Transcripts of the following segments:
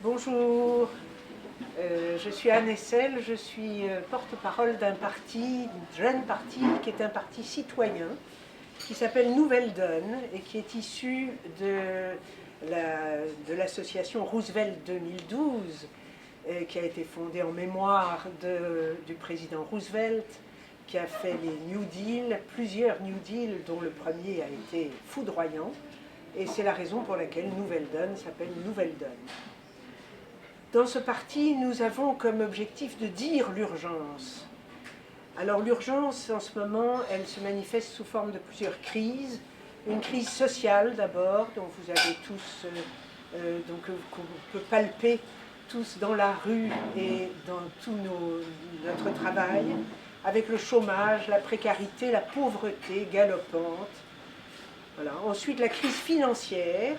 Bonjour, je suis Anne Essel, je suis porte-parole d'un parti, d'un jeune parti, qui est un parti citoyen, qui s'appelle Nouvelle Donne et qui est issu de l'association Roosevelt 2012, qui a été fondée en mémoire du président Roosevelt, qui a fait les New Deal, plusieurs New Deal, dont le premier a été foudroyant, et c'est la raison pour laquelle Nouvelle Donne s'appelle Nouvelle Donne. Dans ce parti, nous avons comme objectif de dire l'urgence. Alors l'urgence, en ce moment, elle se manifeste sous forme de plusieurs crises. Une crise sociale d'abord, dont vous avez tous, qu'on peut palper tous dans la rue et dans tout notre travail, avec le chômage, la précarité, la pauvreté galopante. Voilà. Ensuite, la crise financière,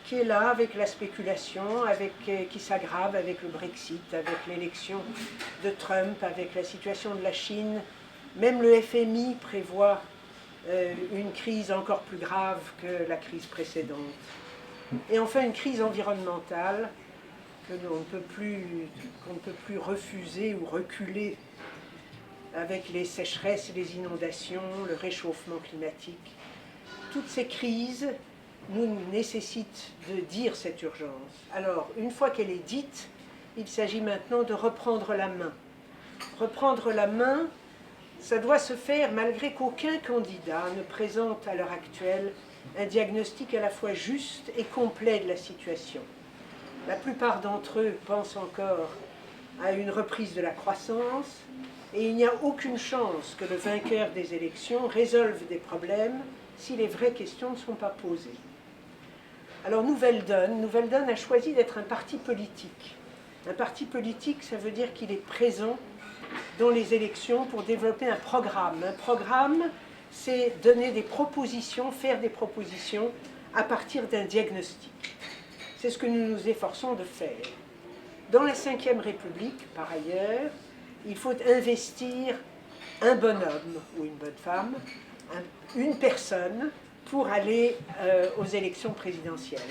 qui est là avec la spéculation, qui s'aggrave avec le Brexit, avec l'élection de Trump, avec la situation de la Chine. Même le FMI prévoit une crise encore plus grave que la crise précédente. Et enfin, une crise environnementale qu'on ne peut plus refuser ou reculer, avec les sécheresses, les inondations, le réchauffement climatique. Toutes ces crises nous nécessite de dire cette urgence. Alors, une fois qu'elle est dite, il s'agit maintenant de reprendre la main. Reprendre la main, ça doit se faire malgré qu'aucun candidat ne présente à l'heure actuelle un diagnostic à la fois juste et complet de la situation. La plupart d'entre eux pensent encore à une reprise de la croissance, et il n'y a aucune chance que le vainqueur des élections résolve des problèmes si les vraies questions ne sont pas posées. Alors Nouvelle Donne a choisi d'être un parti politique. Un parti politique, ça veut dire qu'il est présent dans les élections pour développer un programme. Un programme, c'est donner des propositions, faire des propositions à partir d'un diagnostic. C'est ce que nous nous efforçons de faire. Dans la Ve République, par ailleurs, il faut investir un bonhomme ou une bonne femme, une personne, pour aller aux élections présidentielles.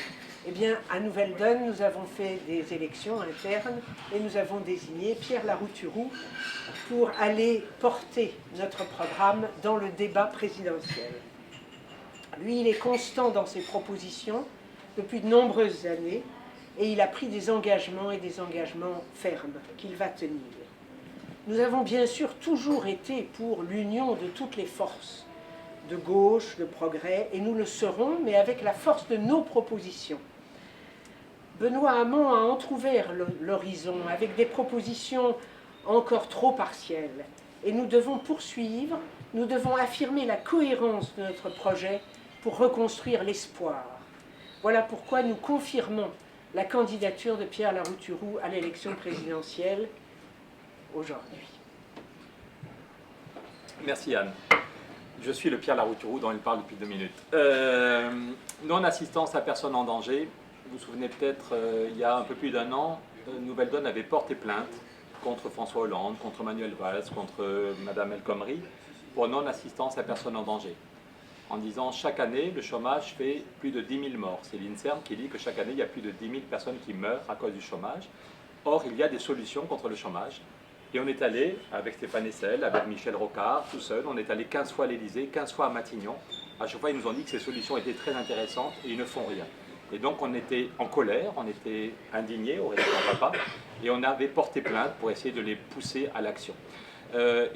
Eh bien, à Nouvelle Donne, nous avons fait des élections internes et nous avons désigné Pierre Larouturou pour aller porter notre programme dans le débat présidentiel. Lui, il est constant dans ses propositions depuis de nombreuses années et il a pris des engagements et des engagements fermes qu'il va tenir. Nous avons bien sûr toujours été pour l'union de toutes les forces, de gauche, de progrès, et nous le serons, mais avec la force de nos propositions. Benoît Hamon a entrouvert l'horizon avec des propositions encore trop partielles, et nous devons poursuivre, nous devons affirmer la cohérence de notre projet pour reconstruire l'espoir. Voilà pourquoi nous confirmons la candidature de Pierre Larouturou à l'élection présidentielle aujourd'hui. Merci Anne. Je suis le Pierre Larouturou dont il parle depuis 2 minutes. Non-assistance à personne en danger. Vous vous souvenez peut-être, il y a un peu plus d'1 an, Nouvelle Donne avait porté plainte contre François Hollande, contre Manuel Valls, contre Madame El Khomri, pour non-assistance à personne en danger. En disant chaque année, le chômage fait plus de 10 000 morts. C'est l'INSERM qui dit que chaque année, il y a plus de 10 000 personnes qui meurent à cause du chômage. Or, il y a des solutions contre le chômage. Et on est allé, avec Stéphane Essel, avec Michel Rocard, tout seul, on est allé 15 fois à l'Élysée, 15 fois à Matignon. À chaque fois, ils nous ont dit que ces solutions étaient très intéressantes et ils ne font rien. Et donc, on était en colère, on était indignés au rédacteur Papa, et on avait porté plainte pour essayer de les pousser à l'action.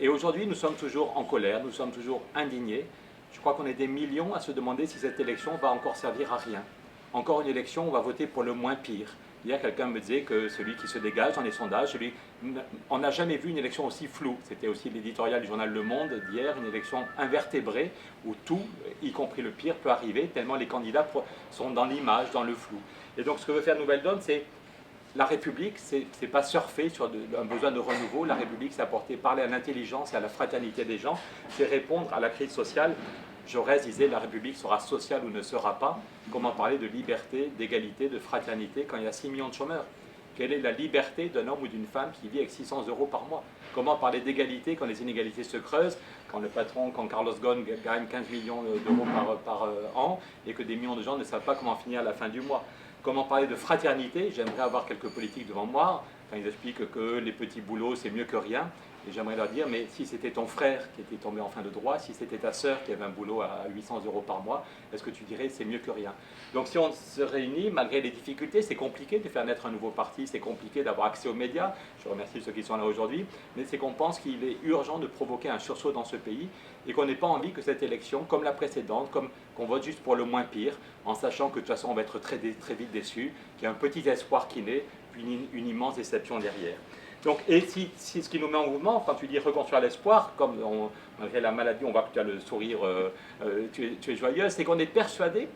Et aujourd'hui, nous sommes toujours en colère, nous sommes toujours indignés. Je crois qu'on est des millions à se demander si cette élection va encore servir à rien. Encore une élection, on va voter pour le moins pire. Hier, quelqu'un me disait que celui qui se dégage dans les sondages, on n'a jamais vu une élection aussi floue. C'était aussi l'éditorial du journal Le Monde d'hier, une élection invertébrée où tout, y compris le pire, peut arriver tellement les candidats sont dans l'image, dans le flou. Et donc ce que veut faire Nouvelle Donne, c'est la République, c'est pas surfer sur un besoin de renouveau. La République, c'est parler à l'intelligence et à la fraternité des gens, c'est répondre à la crise sociale. Jaurès disait la République sera sociale ou ne sera pas. Comment parler de liberté, d'égalité, de fraternité quand il y a 6 millions de chômeurs? Quelle est la liberté d'un homme ou d'une femme qui vit avec 600 € par mois? Comment parler d'égalité quand les inégalités se creusent, quand Carlos Ghosn gagne 15 millions d'euros par an et que des millions de gens ne savent pas comment finir à la fin du mois? comment parler de fraternité. J'aimerais avoir quelques politiques devant moi, quand ils expliquent que les petits boulots, c'est mieux que rien. Et j'aimerais leur dire, mais si c'était ton frère qui était tombé en fin de droit, si c'était ta sœur qui avait un boulot à 800 € par mois, est-ce que tu dirais c'est mieux que rien? Donc si on se réunit, malgré les difficultés, c'est compliqué de faire naître un nouveau parti, c'est compliqué d'avoir accès aux médias, je remercie ceux qui sont là aujourd'hui, mais c'est qu'on pense qu'il est urgent de provoquer un sursaut dans ce pays et qu'on n'ait pas envie que cette élection, comme la précédente, comme qu'on vote juste pour le moins pire, en sachant que de toute façon on va être très vite déçu, qu'il y a un petit espoir qui naît, puis une immense déception derrière. Donc, et si ce qui nous met en mouvement, quand tu dis reconstruire l'espoir, comme malgré la maladie, on voit que tu as le sourire, tu es joyeuse, c'est qu'on est persuadé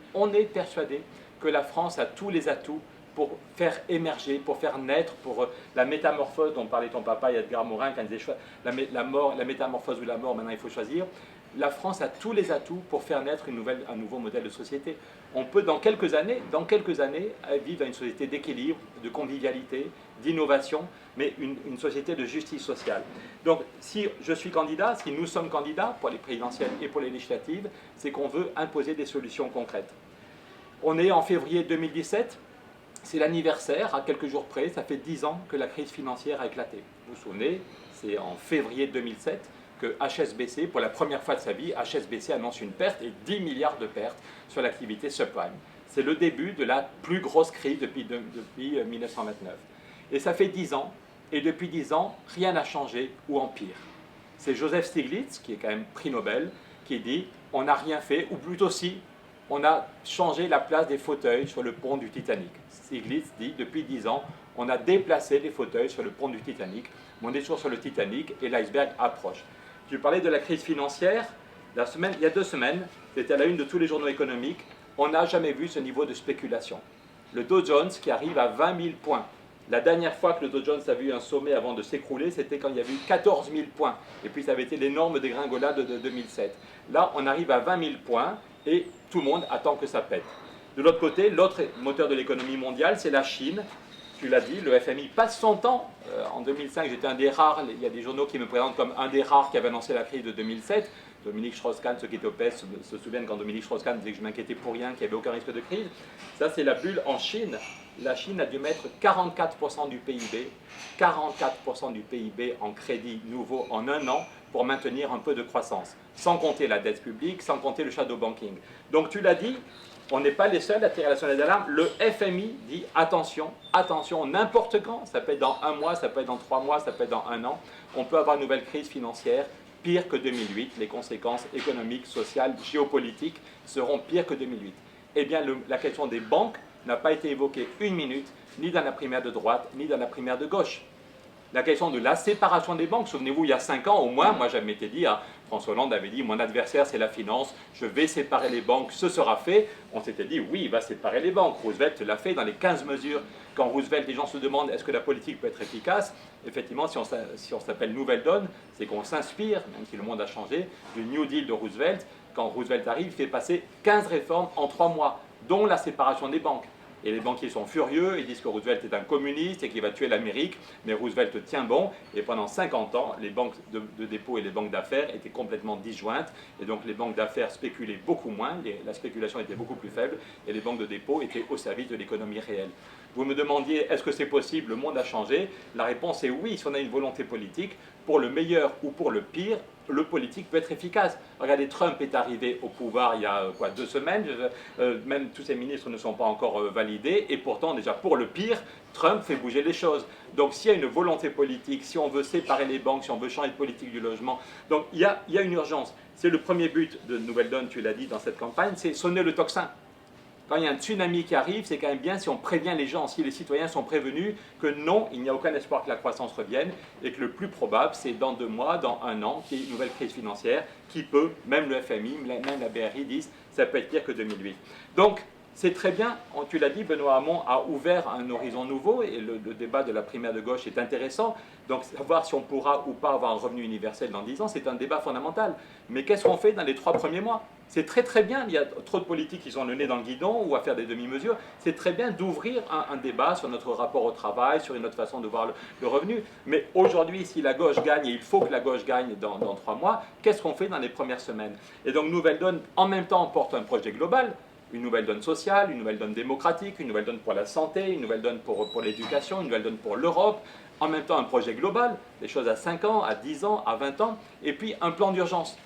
que la France a tous les atouts pour faire émerger, pour faire naître, pour la métamorphose dont parlait ton papa et Edgar Morin, quand il disait la métamorphose ou la mort, maintenant il faut choisir. La France a tous les atouts pour faire naître un nouveau modèle de société. On peut dans quelques années, vivre dans une société d'équilibre, de convivialité, d'innovation, mais une société de justice sociale. Donc si je suis candidat, si nous sommes candidats pour les présidentielles et pour les législatives, c'est qu'on veut imposer des solutions concrètes. On est en février 2017, c'est l'anniversaire, à quelques jours près, ça fait 10 ans que la crise financière a éclaté. Vous vous souvenez, c'est en février 2007 que HSBC, pour la première fois de sa vie, HSBC annonce une perte et 10 milliards de pertes sur l'activité subprime. C'est le début de la plus grosse crise depuis 1929. Et ça fait 10 ans, et depuis 10 ans, rien n'a changé ou empire. C'est Joseph Stiglitz, qui est quand même prix Nobel, qui dit « on n'a rien fait », ou plutôt si, on a changé la place des fauteuils sur le pont du Titanic. Stiglitz dit « depuis 10 ans, on a déplacé les fauteuils sur le pont du Titanic, mais on est toujours sur le Titanic et l'iceberg approche ». Je parlais de la crise financière. Il y a 2 semaines, c'était à la une de tous les journaux économiques, on n'a jamais vu ce niveau de spéculation. Le Dow Jones qui arrive à 20 000 points. La dernière fois que le Dow Jones a vu un sommet avant de s'écrouler, c'était quand il y avait eu 14 000 points. Et puis ça avait été l'énorme dégringolade de 2007. Là, on arrive à 20 000 points et tout le monde attend que ça pète. De l'autre côté, l'autre moteur de l'économie mondiale, c'est la Chine. Tu l'as dit, le FMI passe son temps. En 2005, j'étais un des rares, il y a des journaux qui me présentent comme un des rares qui avait annoncé la crise de 2007. Dominique Strauss-Kahn, ceux qui étaient au PS se souviennent quand Dominique Strauss-Kahn disait que je m'inquiétais pour rien, qu'il n'y avait aucun risque de crise. Ça, c'est la bulle en Chine. La Chine a dû mettre 44% du PIB, 44% du PIB en crédit nouveau en un an pour maintenir un peu de croissance, sans compter la dette publique, sans compter le shadow banking. Donc tu l'as dit, on n'est pas les seuls à tirer la sonnette d'alarme. Le FMI dit attention, attention, n'importe quand, ça peut être dans 1 mois, ça peut être dans 3 mois, ça peut être dans 1 an, on peut avoir une nouvelle crise financière, pire que 2008, les conséquences économiques, sociales, géopolitiques seront pires que 2008. Eh bien, la question des banques n'a pas été évoquée 1 minute, ni dans la primaire de droite, ni dans la primaire de gauche. La question de la séparation des banques, souvenez-vous, il y a 5 ans au moins, moi je m'étais dit, François Hollande avait dit, mon adversaire c'est la finance, je vais séparer les banques, ce sera fait. On s'était dit, oui, il va séparer les banques. Roosevelt l'a fait dans les 15 mesures. Quand Roosevelt, les gens se demandent, est-ce que la politique peut être efficace? Effectivement, si on s'appelle Nouvelle Donne, c'est qu'on s'inspire, même si le monde a changé, du New Deal de Roosevelt. Quand Roosevelt arrive, il fait passer 15 réformes en 3 mois, dont la séparation des banques. Et les banquiers sont furieux, ils disent que Roosevelt est un communiste et qu'il va tuer l'Amérique, mais Roosevelt tient bon, et pendant 50 ans, les banques de dépôt et les banques d'affaires étaient complètement disjointes, et donc les banques d'affaires spéculaient beaucoup moins, la spéculation était beaucoup plus faible, et les banques de dépôt étaient au service de l'économie réelle. Vous me demandiez, est-ce que c'est possible, le monde a changé? La réponse est oui, si on a une volonté politique, pour le meilleur ou pour le pire, le politique peut être efficace. Regardez, Trump est arrivé au pouvoir il y a 2 semaines, même tous ses ministres ne sont pas encore validés, et pourtant déjà pour le pire, Trump fait bouger les choses. Donc s'il y a une volonté politique, si on veut séparer les banques, si on veut changer de politique du logement, donc il y a une urgence. C'est le premier but de Nouvelle Donne, tu l'as dit dans cette campagne, c'est sonner le tocsin. Quand il y a un tsunami qui arrive, c'est quand même bien si on prévient les gens, si les citoyens sont prévenus que non, il n'y a aucun espoir que la croissance revienne et que le plus probable, c'est dans 2 mois, dans 1 an, qu'il y ait une nouvelle crise financière qui peut, même le FMI, même la BRI disent, ça peut être pire que 2008. Donc, c'est très bien, tu l'as dit, Benoît Hamon a ouvert un horizon nouveau et le débat de la primaire de gauche est intéressant. Donc savoir si on pourra ou pas avoir un revenu universel dans 10 ans, c'est un débat fondamental. Mais qu'est-ce qu'on fait dans les 3 premiers mois? C'est très très bien, il y a trop de politiques qui sont le nez dans le guidon ou à faire des demi-mesures. C'est très bien d'ouvrir un débat sur notre rapport au travail, sur une autre façon de voir le revenu. Mais aujourd'hui, si la gauche gagne, et il faut que la gauche gagne dans 3 mois, qu'est-ce qu'on fait dans les premières semaines? Et donc Nouvelle Donne, en même temps, porte un projet global. une nouvelle donne sociale, une nouvelle donne démocratique, une nouvelle donne pour la santé, une nouvelle donne pour l'éducation, une nouvelle donne pour l'Europe, en même temps un projet global, des choses à 5 ans, à 10 ans, à 20 ans, et puis un plan d'urgence.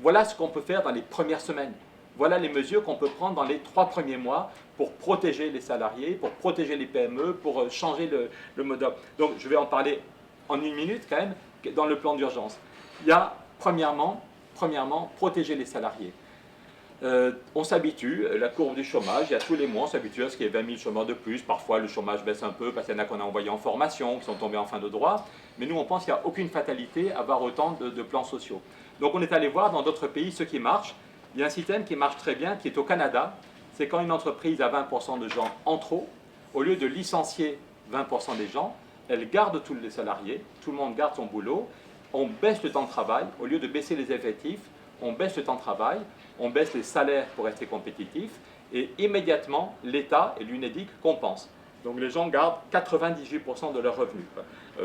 Voilà ce qu'on peut faire dans les premières semaines. Voilà les mesures qu'on peut prendre dans les 3 premiers mois pour protéger les salariés, pour protéger les PME, pour changer le mode d'ordre. Donc je vais en parler en 1 minute quand même, dans le plan d'urgence. Il y a premièrement, protéger les salariés. On s'habitue, la courbe du chômage, il y a tous les mois, on s'habitue à ce qu'il y ait 20 000 chômeurs de plus. Parfois, le chômage baisse un peu parce qu'il y en a qu'on a envoyés en formation, qui sont tombés en fin de droit. Mais nous, on pense qu'il n'y a aucune fatalité à avoir autant de plans sociaux. Donc, on est allé voir dans d'autres pays ce qui marche. Il y a un système qui marche très bien, qui est au Canada. C'est quand une entreprise a 20% de gens en trop, au lieu de licencier 20% des gens, elle garde tous les salariés, tout le monde garde son boulot, on baisse le temps de travail, au lieu de baisser les effectifs, on baisse le temps de travail, on baisse les salaires pour rester compétitifs, et immédiatement, l'État et l'UNEDIC compensent. Donc les gens gardent 98% de leurs revenus.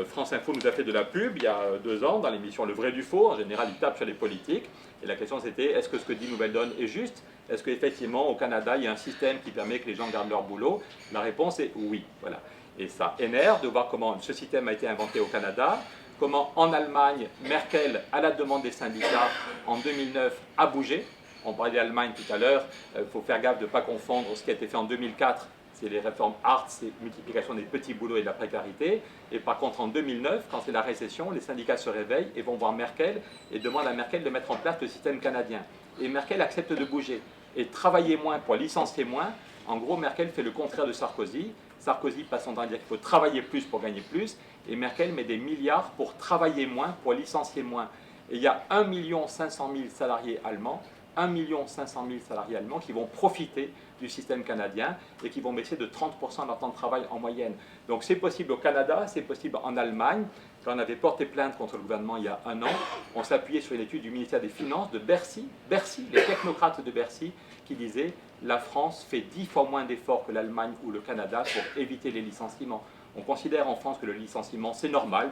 France Info nous a fait de la pub il y a 2 ans dans l'émission Le Vrai du Faux. En général, ils tapent sur les politiques. Et la question c'était, est-ce que ce que dit Nouvelle Donne est juste? Est-ce qu'effectivement, au Canada, il y a un système qui permet que les gens gardent leur boulot? La réponse est oui. Voilà. Et ça énerve de voir comment ce système a été inventé au Canada, comment en Allemagne, Merkel, à la demande des syndicats, en 2009, a bougé. On parlait d'Allemagne tout à l'heure, il faut faire gaffe de ne pas confondre ce qui a été fait en 2004, c'est les réformes Hartz, c'est multiplication des petits boulots et de la précarité. Et par contre, en 2009, quand c'est la récession, les syndicats se réveillent et vont voir Merkel et demandent à Merkel de mettre en place le système canadien. Et Merkel accepte de bouger. Et travailler moins pour licencier moins, en gros, Merkel fait le contraire de Sarkozy. Sarkozy passe son temps à dire qu'il faut travailler plus pour gagner plus, et Merkel met des milliards pour travailler moins, pour licencier moins. Et il y a 1 500 000 salariés allemands, 1 500 000 salariés allemands qui vont profiter du système canadien et qui vont baisser de 30% leur temps de travail en moyenne. Donc c'est possible au Canada, c'est possible en Allemagne. Quand on avait porté plainte contre le gouvernement il y a 1 an, on s'appuyait sur une étude du ministère des Finances de Bercy, les technocrates de Bercy, qui disaient la France fait 10 fois moins d'efforts que l'Allemagne ou le Canada pour éviter les licenciements. On considère en France que le licenciement c'est normal,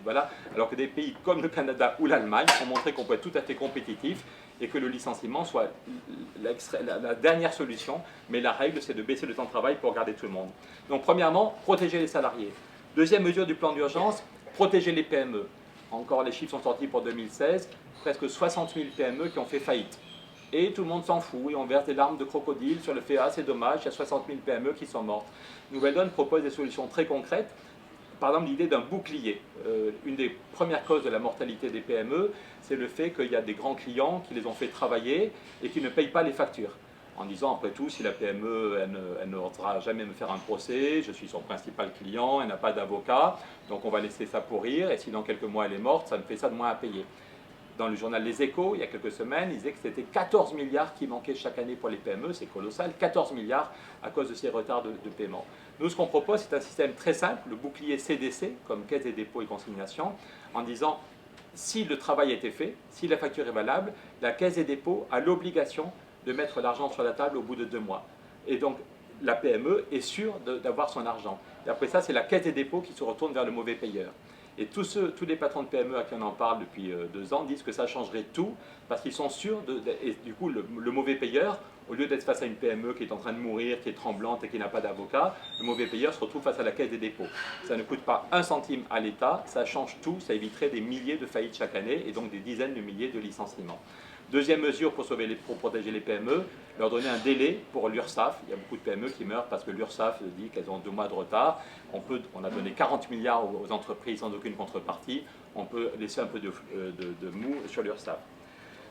voilà, alors que des pays comme le Canada ou l'Allemagne ont montré qu'on peut être tout à fait compétitif et que le licenciement soit la dernière solution, mais la règle c'est de baisser le temps de travail pour garder tout le monde. Donc premièrement, protéger les salariés. Deuxième mesure du plan d'urgence, protéger les PME. Encore les chiffres sont sortis pour 2016, presque 60 000 PME qui ont fait faillite. Et tout le monde s'en fout, et on verse des larmes de crocodile sur le fait « Ah, c'est dommage, il y a 60 000 PME qui sont mortes ». Nouvelle Donne propose des solutions très concrètes. Par exemple, l'idée d'un bouclier. Une des premières causes de la mortalité des PME, c'est le fait qu'il y a des grands clients qui les ont fait travailler et qui ne payent pas les factures. En disant, après tout, si la PME, elle n'osera jamais me faire un procès, je suis son principal client, elle n'a pas d'avocat, donc on va laisser ça pourrir, et si dans quelques mois elle est morte, ça me fait ça de moins à payer. Dans le journal Les Échos, il y a quelques semaines, il disait que c'était 14 milliards qui manquaient chaque année pour les PME, c'est colossal, 14 milliards à cause de ces retards de paiement. Nous, ce qu'on propose, c'est un système très simple, le bouclier CDC, comme Caisse des dépôts et consignations, en disant, si le travail a été fait, si la facture est valable, la Caisse des dépôts a l'obligation de mettre l'argent sur la table au bout de 2 mois. Et donc, la PME est sûre d'avoir son argent. Et après ça, c'est la Caisse des dépôts qui se retourne vers le mauvais payeur. Et tous les patrons de PME à qui on en parle depuis 2 ans disent que ça changerait tout parce qu'ils sont sûrs, et du coup le mauvais payeur, au lieu d'être face à une PME qui est en train de mourir, qui est tremblante et qui n'a pas d'avocat, le mauvais payeur se retrouve face à la Caisse des dépôts. Ça ne coûte pas 1 centime à l'État, ça change tout, ça éviterait des milliers de faillites chaque année et donc des dizaines de milliers de licenciements. Deuxième mesure pour protéger les PME, leur donner un délai pour l'URSSAF. Il y a beaucoup de PME qui meurent parce que l'URSSAF dit qu'elles ont 2 mois de retard. On a donné 40 milliards aux entreprises sans aucune contrepartie. On peut laisser un peu de mou sur l'URSSAF.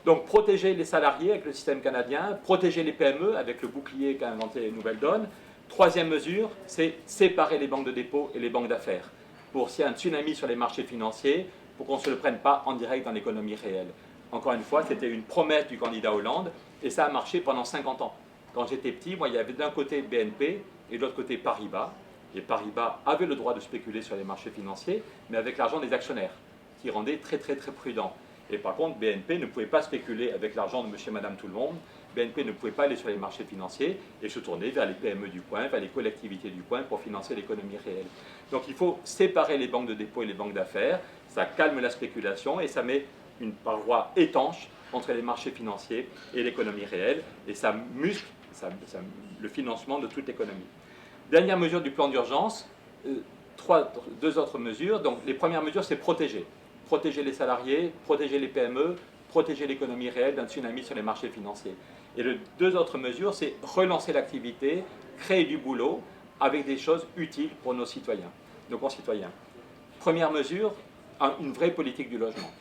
Donc protéger les salariés avec le système canadien, protéger les PME avec le bouclier qu'a inventé Nouvelle Donne. Troisième mesure, c'est séparer les banques de dépôt et les banques d'affaires. Pour s'il y a un tsunami sur les marchés financiers, pour qu'on ne se le prenne pas en direct dans l'économie réelle. Encore une fois, c'était une promesse du candidat Hollande et ça a marché pendant 50 ans. Quand j'étais petit, moi, il y avait d'un côté BNP et de l'autre côté Paribas. Et Paribas avait le droit de spéculer sur les marchés financiers, mais avec l'argent des actionnaires, qui rendait très prudent. Et par contre, BNP ne pouvait pas spéculer avec l'argent de monsieur et madame tout le monde. BNP ne pouvait pas aller sur les marchés financiers et se tourner vers les PME du coin, vers les collectivités du coin pour financer l'économie réelle. Donc il faut séparer les banques de dépôt et les banques d'affaires. Ça calme la spéculation et ça met une paroi étanche entre les marchés financiers et l'économie réelle, et ça muscle le financement de toute l'économie. Dernière mesure du plan d'urgence, deux autres mesures. Donc les premières mesures, c'est protéger. Protéger les salariés, protéger les PME, protéger l'économie réelle d'un tsunami sur les marchés financiers. Et les deux autres mesures, c'est relancer l'activité, créer du boulot avec des choses utiles pour nos citoyens, nos concitoyens. Première mesure, une vraie politique du logement.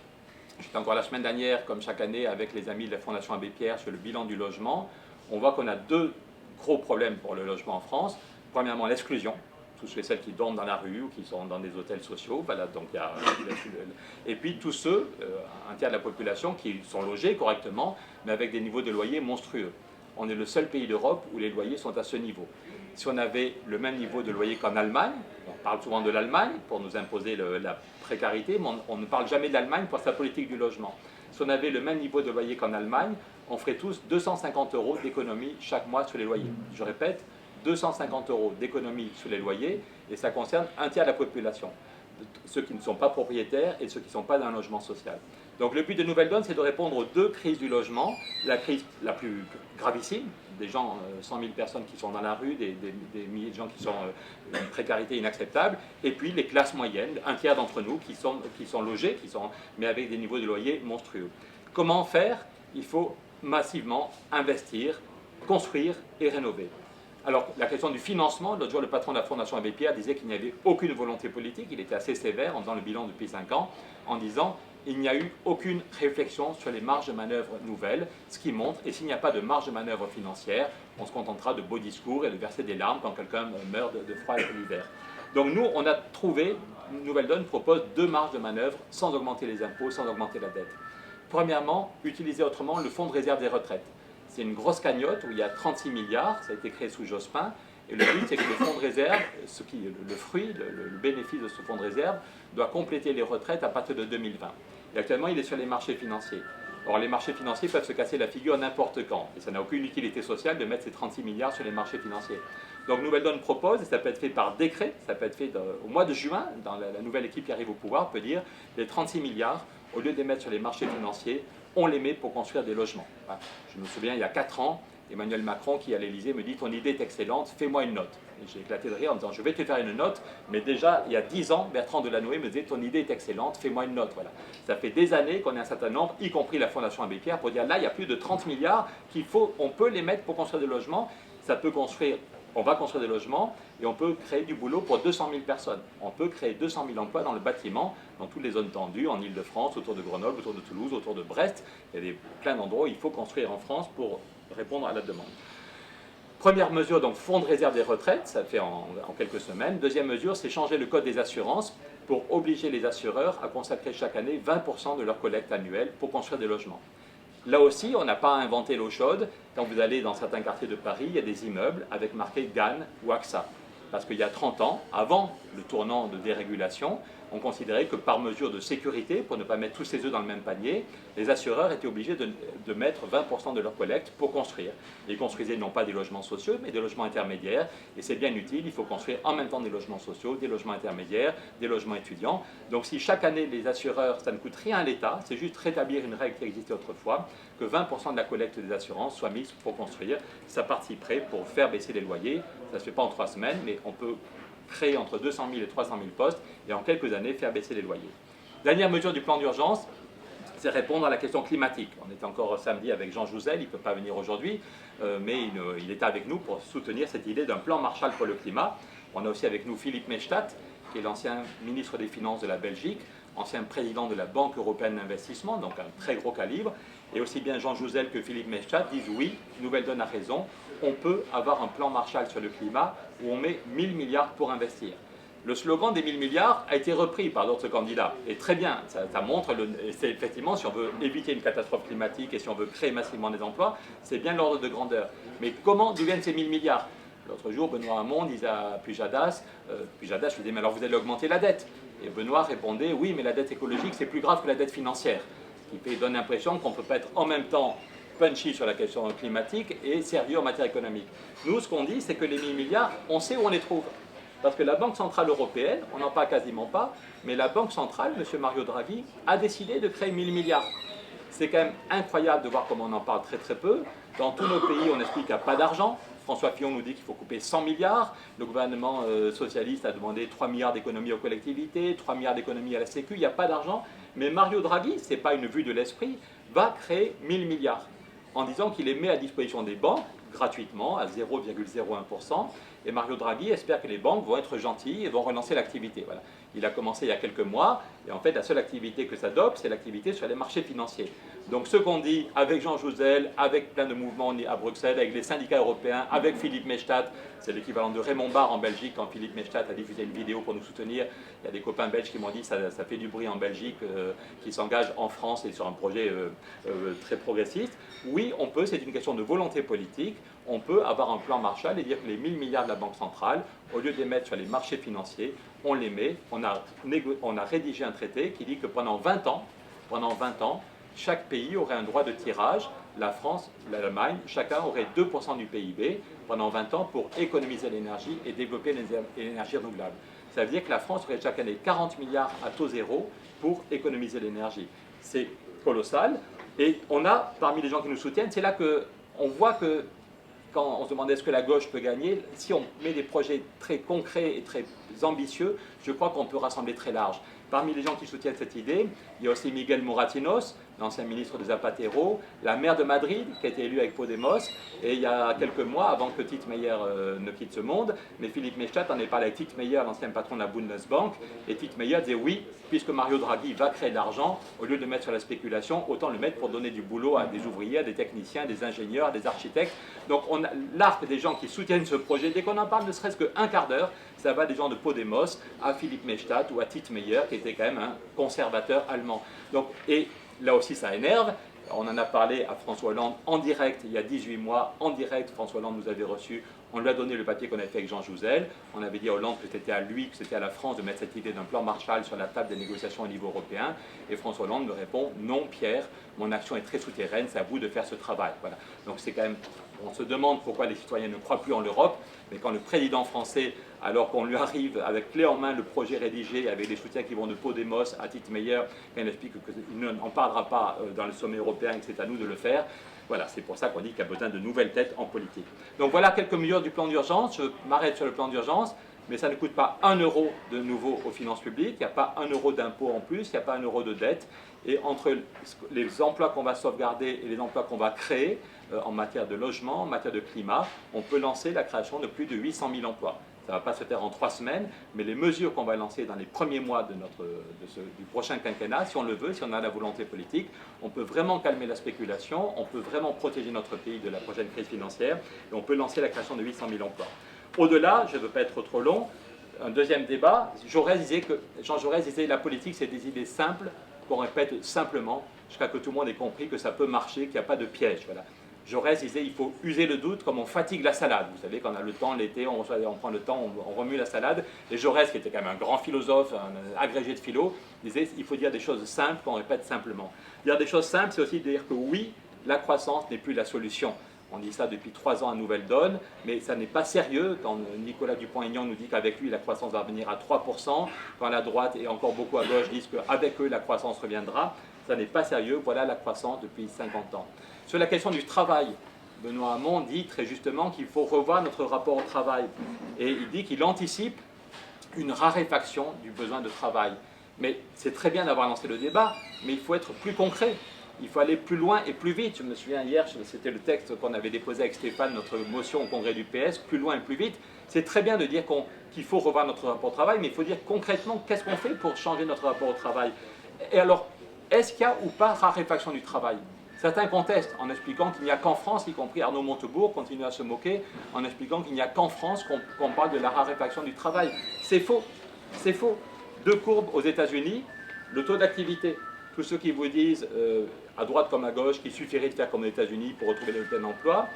J'étais encore la semaine dernière, comme chaque année, avec les amis de la Fondation Abbé Pierre sur le bilan du logement. On voit qu'on a deux gros problèmes pour le logement en France. Premièrement, l'exclusion. Tous ceux et celles qui dorment dans la rue ou qui sont dans des hôtels sociaux. Voilà, donc il y a, et puis tous ceux, un tiers de la population, qui sont logés correctement, mais avec des niveaux de loyer monstrueux. On est le seul pays d'Europe où les loyers sont à ce niveau. Si on avait le même niveau de loyer qu'en Allemagne, on parle souvent de l'Allemagne pour nous imposer la précarité, mais on ne parle jamais de l'Allemagne pour sa politique du logement. Si on avait le même niveau de loyer qu'en Allemagne, on ferait tous 250 € d'économie chaque mois sur les loyers. Je répète, 250 € d'économie sur les loyers, et ça concerne un tiers de la population, ceux qui ne sont pas propriétaires et ceux qui ne sont pas dans un logement social. Donc le but de Nouvelle Donne, c'est de répondre aux deux crises du logement, la crise la plus gravissime, des gens, 100 000 personnes qui sont dans la rue, des milliers de gens qui sont en précarité inacceptable, et puis les classes moyennes, un tiers d'entre nous qui sont logés, mais avec des niveaux de loyer monstrueux. Comment faire? Il faut massivement investir, construire et rénover. Alors, la question du financement, l'autre jour, le patron de la Fondation Abbé Pierre disait qu'il n'y avait aucune volonté politique. Il était assez sévère en faisant le bilan depuis 5 ans, en disant il n'y a eu aucune réflexion sur les marges de manœuvre nouvelles, ce qui montre, et s'il n'y a pas de marge de manœuvre financière, on se contentera de beaux discours et de verser des larmes quand quelqu'un meurt de froid l'hiver. Donc nous, on a trouvé, Nouvelle Donne propose deux marges de manœuvre sans augmenter les impôts, sans augmenter la dette. Premièrement, utiliser autrement le fonds de réserve des retraites. C'est une grosse cagnotte où il y a 36 milliards, ça a été créé sous Jospin, et le but c'est que le fonds de réserve, le fruit, le bénéfice de ce fonds de réserve, doit compléter les retraites à partir de 2020. Et actuellement, il est sur les marchés financiers. Or, les marchés financiers peuvent se casser la figure n'importe quand, et ça n'a aucune utilité sociale de mettre ces 36 milliards sur les marchés financiers. Donc Nouvelle Donne propose, et ça peut être fait par décret, ça peut être fait au mois de juin, dans la nouvelle équipe qui arrive au pouvoir, peut dire les 36 milliards, au lieu de les mettre sur les marchés financiers, on les met pour construire des logements. Enfin, je me souviens, il y a 4 ans, Emmanuel Macron, qui à l'Élysée, me dit « Ton idée est excellente, fais-moi une note ». Et j'ai éclaté de rire en disant « Je vais te faire une note », mais déjà, il y a 10 ans, Bertrand Delanoë me disait « Ton idée est excellente, fais-moi une note ». Voilà. Ça fait des années qu'on a un certain nombre, y compris la Fondation Abbé Pierre, pour dire « Là, il y a plus de 30 milliards on peut les mettre pour construire des logements, ça peut construire ». On va construire des logements et on peut créer du boulot pour 200 000 personnes. On peut créer 200 000 emplois dans le bâtiment, dans toutes les zones tendues, en Ile-de-France, autour de Grenoble, autour de Toulouse, autour de Brest. Il y a plein d'endroits où il faut construire en France pour répondre à la demande. Première mesure, donc fonds de réserve des retraites, ça fait en quelques semaines. Deuxième mesure, c'est changer le code des assurances pour obliger les assureurs à consacrer chaque année 20% de leur collecte annuelle pour construire des logements. Là aussi, on n'a pas inventé l'eau chaude. Quand vous allez dans certains quartiers de Paris, il y a des immeubles avec marqué GAN ou AXA. Parce qu'il y a 30 ans, avant le tournant de dérégulation, on considérait que par mesure de sécurité, pour ne pas mettre tous ses œufs dans le même panier, les assureurs étaient obligés de mettre 20% de leur collecte pour construire. Ils construisaient non pas des logements sociaux, mais des logements intermédiaires. Et c'est bien utile, il faut construire en même temps des logements sociaux, des logements intermédiaires, des logements étudiants. Donc si chaque année, les assureurs, ça ne coûte rien à l'État, c'est juste rétablir une règle qui existait autrefois, que 20% de la collecte des assurances soit mise pour construire, ça participerait pour faire baisser les loyers. Ça ne se fait pas en 3 semaines, mais on peut créer entre 200 000 et 300 000 postes et en quelques années faire baisser les loyers. Dernière mesure du plan d'urgence, c'est répondre à la question climatique. On était encore samedi avec Jean Jouzel, il ne peut pas venir aujourd'hui, mais il était avec nous pour soutenir cette idée d'un plan Marshall pour le climat. On a aussi avec nous Philippe Maystadt, qui est l'ancien ministre des Finances de la Belgique, ancien président de la Banque européenne d'investissement, donc un très gros calibre. Et aussi bien Jean Jouzel que Philippe Maystadt disent oui, Nouvelle Donne a raison, on peut avoir un plan Marshall sur le climat où on met 1000 milliards pour investir. Le slogan des 1000 milliards a été repris par d'autres candidats. Et très bien, ça montre, c'est effectivement, si on veut éviter une catastrophe climatique et si on veut créer massivement des emplois, c'est bien l'ordre de grandeur. Mais d'où viennent ces 1000 milliards? L'autre jour, Benoît Hamon disait à Pujadas, je lui disais, mais alors vous allez augmenter la dette. Et Benoît répondait, oui, mais la dette écologique, c'est plus grave que la dette financière. Ce qui donne l'impression qu'on ne peut pas être en même temps punchy sur la question climatique et sérieux en matière économique. Nous, ce qu'on dit, c'est que les 1000 milliards, on sait où on les trouve. Parce que la Banque Centrale Européenne, on n'en parle quasiment pas, mais la Banque Centrale, M. Mario Draghi, a décidé de créer 1000 milliards. C'est quand même incroyable de voir comment on en parle très très peu. Dans tous nos pays, on explique qu'il n'y a pas d'argent. François Fillon nous dit qu'il faut couper 100 milliards. Le gouvernement socialiste a demandé 3 milliards d'économies aux collectivités, 3 milliards d'économies à la Sécu. Il n'y a pas d'argent. Mais Mario Draghi, ce n'est pas une vue de l'esprit, va créer 1000 milliards en disant qu'il les met à disposition des banques gratuitement à 0,01%. Et Mario Draghi espère que les banques vont être gentilles et vont relancer l'activité. Voilà. Il a commencé il y a quelques mois, et en fait, la seule activité que ça adopte, c'est l'activité sur les marchés financiers. Donc, ce qu'on dit avec Jean Jouzel, avec plein de mouvements à Bruxelles, avec les syndicats européens, avec Philippe Maystadt, c'est l'équivalent de Raymond Barre en Belgique, quand Philippe Maystadt a diffusé une vidéo pour nous soutenir. Il y a des copains belges qui m'ont dit que ça fait du bruit en Belgique, qui s'engagent en France et sur un projet très progressiste. Oui, on peut, c'est une question de volonté politique. On peut avoir un plan Marshall et dire que les 1000 milliards de la Banque centrale, au lieu de les mettre sur les marchés financiers, on les met, on a rédigé un traité qui dit que pendant 20 ans, chaque pays aurait un droit de tirage, la France, l'Allemagne, chacun aurait 2% du PIB pendant 20 ans pour économiser l'énergie et développer l'énergie renouvelable. Ça veut dire que la France aurait chaque année 40 milliards à taux zéro pour économiser l'énergie. C'est colossal. Et on a, parmi les gens qui nous soutiennent, c'est là qu'on voit que quand on se demande est-ce que la gauche peut gagner, si on met des projets très concrets et très ambitieux, je crois qu'on peut rassembler très large. Parmi les gens qui soutiennent cette idée, il y a aussi Miguel Moratinos, l'ancien ministre de Zapatero, la maire de Madrid, qui a été élue avec Podemos, et il y a quelques mois, avant que Tite Meyer ne quitte ce monde, mais Philippe Maystadt en est parlé avec Tite Meyer, l'ancien patron de la Bundesbank, et Tite Meyer disait oui, puisque Mario Draghi va créer de l'argent, au lieu de le mettre sur la spéculation, autant le mettre pour donner du boulot à des ouvriers, à des techniciens, des ingénieurs, à des architectes. Donc on a l'arc des gens qui soutiennent ce projet, dès qu'on en parle ne serait-ce qu'un quart d'heure, ça va des gens de Podemos à Philippe Maystadt ou à Tite Meyer, qui était quand même un conservateur allemand. Donc, et là aussi ça énerve. On en a parlé à François Hollande en direct il y a 18 mois, en direct François Hollande nous avait reçus, on lui a donné le papier qu'on avait fait avec Jean Jouzel, on avait dit à Hollande que c'était à lui, que c'était à la France de mettre cette idée d'un plan Marshall sur la table des négociations au niveau européen, et François Hollande me répond non Pierre, mon action est très souterraine, c'est à vous de faire ce travail. Voilà. Donc c'est quand même, on se demande pourquoi les citoyens ne croient plus en l'Europe, mais quand le président français, alors qu'on lui arrive avec clé en main le projet rédigé, avec des soutiens qui vont de Podemos à Tite Meyer, quand il explique qu'il n'en parlera pas dans le sommet européen et que c'est à nous de le faire, voilà, c'est pour ça qu'on dit qu'il y a besoin de nouvelles têtes en politique. Donc voilà quelques mesures du plan d'urgence. Je m'arrête sur le plan d'urgence, mais ça ne coûte pas 1 euro de nouveau aux finances publiques, il n'y a pas 1 euro d'impôt en plus, il n'y a pas 1 euro de dette. Et entre les emplois qu'on va sauvegarder et les emplois qu'on va créer en matière de logement, en matière de climat, on peut lancer la création de plus de 800 000 emplois. Ça ne va pas se faire en 3 semaines, mais les mesures qu'on va lancer dans les premiers mois du prochain quinquennat, si on le veut, si on a la volonté politique, on peut vraiment calmer la spéculation, on peut vraiment protéger notre pays de la prochaine crise financière, et on peut lancer la création de 800 000 emplois. Au-delà, je ne veux pas être trop long, un deuxième débat, Jean Jaurès disait que la politique c'est des idées simples qu'on répète simplement jusqu'à que tout le monde ait compris que ça peut marcher, qu'il n'y a pas de piège. Voilà. Jaurès disait il faut user le doute comme on fatigue la salade. Vous savez, quand on a le temps, l'été, on prend le temps, on remue la salade. Et Jaurès, qui était quand même un grand philosophe, un agrégé de philo, disait il faut dire des choses simples qu'on répète simplement. Dire des choses simples, c'est aussi dire que oui, la croissance n'est plus la solution. On dit ça depuis 3 ans à Nouvelle Donne, mais ça n'est pas sérieux quand Nicolas Dupont-Aignan nous dit qu'avec lui, la croissance va revenir à 3%, quand la droite et encore beaucoup à gauche disent qu'avec eux, la croissance reviendra. Ça n'est pas sérieux, voilà la croissance depuis 50 ans. Sur la question du travail, Benoît Hamon dit très justement qu'il faut revoir notre rapport au travail. Et il dit qu'il anticipe une raréfaction du besoin de travail. Mais c'est très bien d'avoir lancé le débat, mais il faut être plus concret. Il faut aller plus loin et plus vite. Je me souviens hier, c'était le texte qu'on avait déposé avec Stéphane, notre motion au congrès du PS, plus loin et plus vite. C'est très bien de dire qu'il faut revoir notre rapport au travail, mais il faut dire concrètement qu'est-ce qu'on fait pour changer notre rapport au travail. Et alors, est-ce qu'il y a ou pas raréfaction du travail? Certains contestent en expliquant qu'il n'y a qu'en France, y compris Arnaud Montebourg continue à se moquer, en expliquant qu'il n'y a qu'en France qu'on parle de la raréfaction du travail. C'est faux, c'est faux. 2 courbes aux États-Unis, le taux d'activité. Tous ceux qui vous disent, à droite comme à gauche, qu'il suffirait de faire comme aux États-Unis pour retrouver le plein emploi,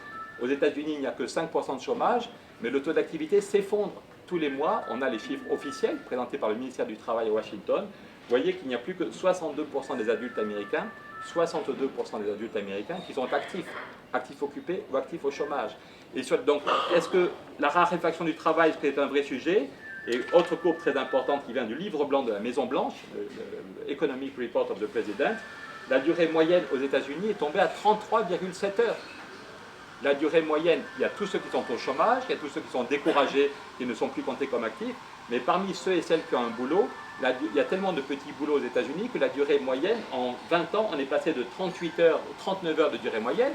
aux États-Unis, il n'y a que 5% de chômage, mais le taux d'activité s'effondre. Tous les mois, on a les chiffres officiels présentés par le ministère du Travail à Washington. Vous voyez qu'il n'y a plus que 62% des adultes américains, 62% des adultes américains qui sont actifs occupés ou actifs au chômage. Et donc, est-ce que la raréfaction du travail est un vrai sujet? Et autre courbe très importante qui vient du livre blanc de la Maison Blanche, le Economic Report of the President, La durée moyenne aux États-Unis est tombée à 33,7 heures. La durée moyenne, il y a tous ceux qui sont au chômage, il y a tous ceux qui sont découragés, qui ne sont plus comptés comme actifs, mais parmi ceux et celles qui ont un boulot, il y a tellement de petits boulots aux États-Unis que la durée moyenne, en 20 ans, on est passé de 38 heures ou 39 heures de durée moyenne.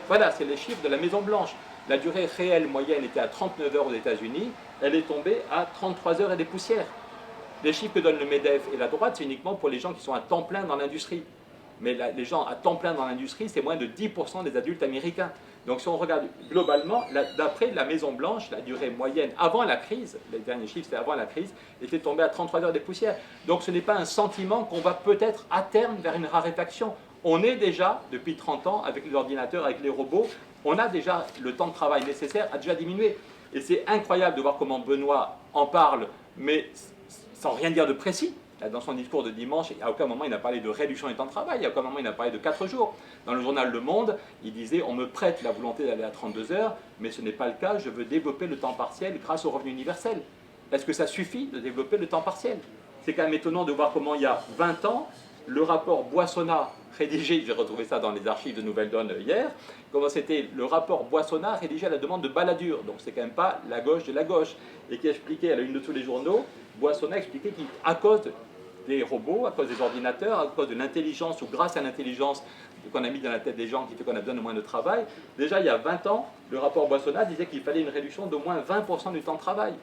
Voilà, c'est les chiffres de la Maison-Blanche. La durée réelle moyenne était à 39 heures aux États-Unis, elle est tombée à 33 heures et des poussières. Les chiffres que donne le MEDEF et la droite, c'est uniquement pour les gens qui sont à temps plein dans l'industrie. Mais les gens à temps plein dans l'industrie, c'est moins de 10% des adultes américains. Donc si on regarde globalement, d'après la Maison-Blanche, la durée moyenne avant la crise, les derniers chiffres c'était avant la crise, était tombée à 33 heures des poussières. Donc ce n'est pas un sentiment qu'on va peut-être à terme vers une raréfaction. On est déjà, depuis 30 ans, avec les ordinateurs, avec les robots, on a déjà le temps de travail nécessaire a déjà diminué. Et c'est incroyable de voir comment Benoît en parle, mais sans rien dire de précis. Dans son discours de dimanche, à aucun moment il n'a parlé de réduction du temps de travail, à aucun moment il n'a parlé de 4 jours. Dans le journal Le Monde, il disait « On me prête la volonté d'aller à 32 heures, mais ce n'est pas le cas, je veux développer le temps partiel grâce au revenu universel. » Est-ce que ça suffit de développer le temps partiel? C'est quand même étonnant de voir comment il y a 20 ans, le rapport Boissonnat rédigé, j'ai retrouvé ça dans les archives de Nouvelle Donne hier, comment c'était le rapport Boissonnat rédigé à la demande de Balladur, donc c'est quand même pas la gauche de la gauche, et qui expliquait à la une de tous les journaux, Boissonnat expliquait qu'à cause des robots, à cause des ordinateurs, à cause de l'intelligence ou grâce à l'intelligence qu'on a mis dans la tête des gens qui fait qu'on a besoin de moins de travail, déjà il y a 20 ans, le rapport Boissonnat disait qu'il fallait une réduction d'au moins 20% du temps de travail.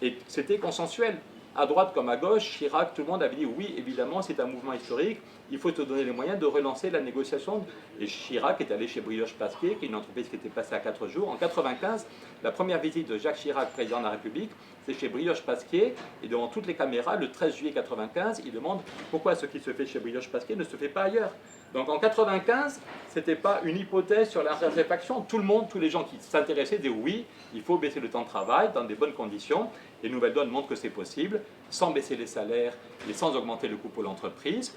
Et c'était consensuel. À droite comme à gauche, Chirac, tout le monde avait dit oui, évidemment, c'est un mouvement historique, il faut te donner les moyens de relancer la négociation. Et Chirac est allé chez Brioche Pasquier, qui est une entreprise qui était passée à 4 jours. En 1995, la première visite de Jacques Chirac, président de la République, c'est chez Brioche Pasquier, et devant toutes les caméras, le 13 juillet 1995, il demande pourquoi ce qui se fait chez Brioche Pasquier ne se fait pas ailleurs. Donc en 1995, ce n'était pas une hypothèse sur la raréfaction. Tout le monde, tous les gens qui s'intéressaient disaient oui, il faut baisser le temps de travail dans des bonnes conditions. Et Nouvelle Donne montre que c'est possible, sans baisser les salaires et sans augmenter le coût pour l'entreprise.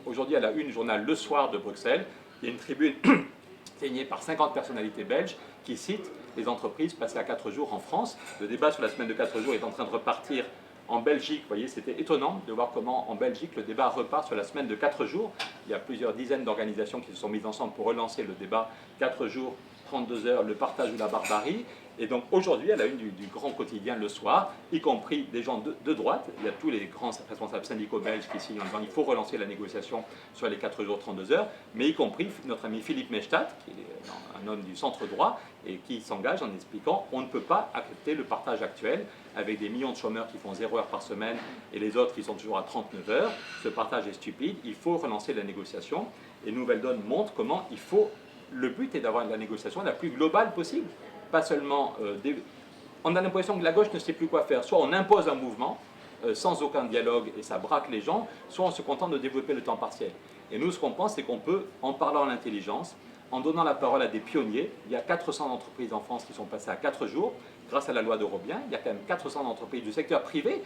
Aujourd'hui, à la une journal Le Soir de Bruxelles, il y a une tribune signée par 50 personnalités belges qui citent les entreprises passées à 4 jours en France. Le débat sur la semaine de 4 jours est en train de repartir en Belgique. Vous voyez, c'était étonnant de voir comment en Belgique le débat repart sur la semaine de 4 jours. Il y a plusieurs dizaines d'organisations qui se sont mises ensemble pour relancer le débat 4 jours, 32 heures, le partage ou la barbarie. Et donc aujourd'hui, à la une du grand quotidien Le Soir, y compris des gens de droite, il y a tous les grands responsables syndicaux belges qui signent en disant qu'il faut relancer la négociation sur les 4 jours, 32 heures, mais y compris notre ami Philippe Mechtat, qui est un homme du centre droit, et qui s'engage en expliquant on ne peut pas accepter le partage actuel avec des millions de chômeurs qui font 0 heure par semaine et les autres qui sont toujours à 39 heures. Ce partage est stupide, il faut relancer la négociation. Et Nouvelle Donne montre comment il faut... Le but est d'avoir la négociation la plus globale possible. Pas seulement... On a l'impression que la gauche ne sait plus quoi faire. Soit on impose un mouvement sans aucun dialogue et ça braque les gens, soit on se contente de développer le temps partiel. Et nous, ce qu'on pense, c'est qu'on peut, en parlant à l'intelligence, en donnant la parole à des pionniers, il y a 400 entreprises en France qui sont passées à 4 jours, grâce à la loi d'Eurobien. Il y a quand même 400 entreprises du secteur privé,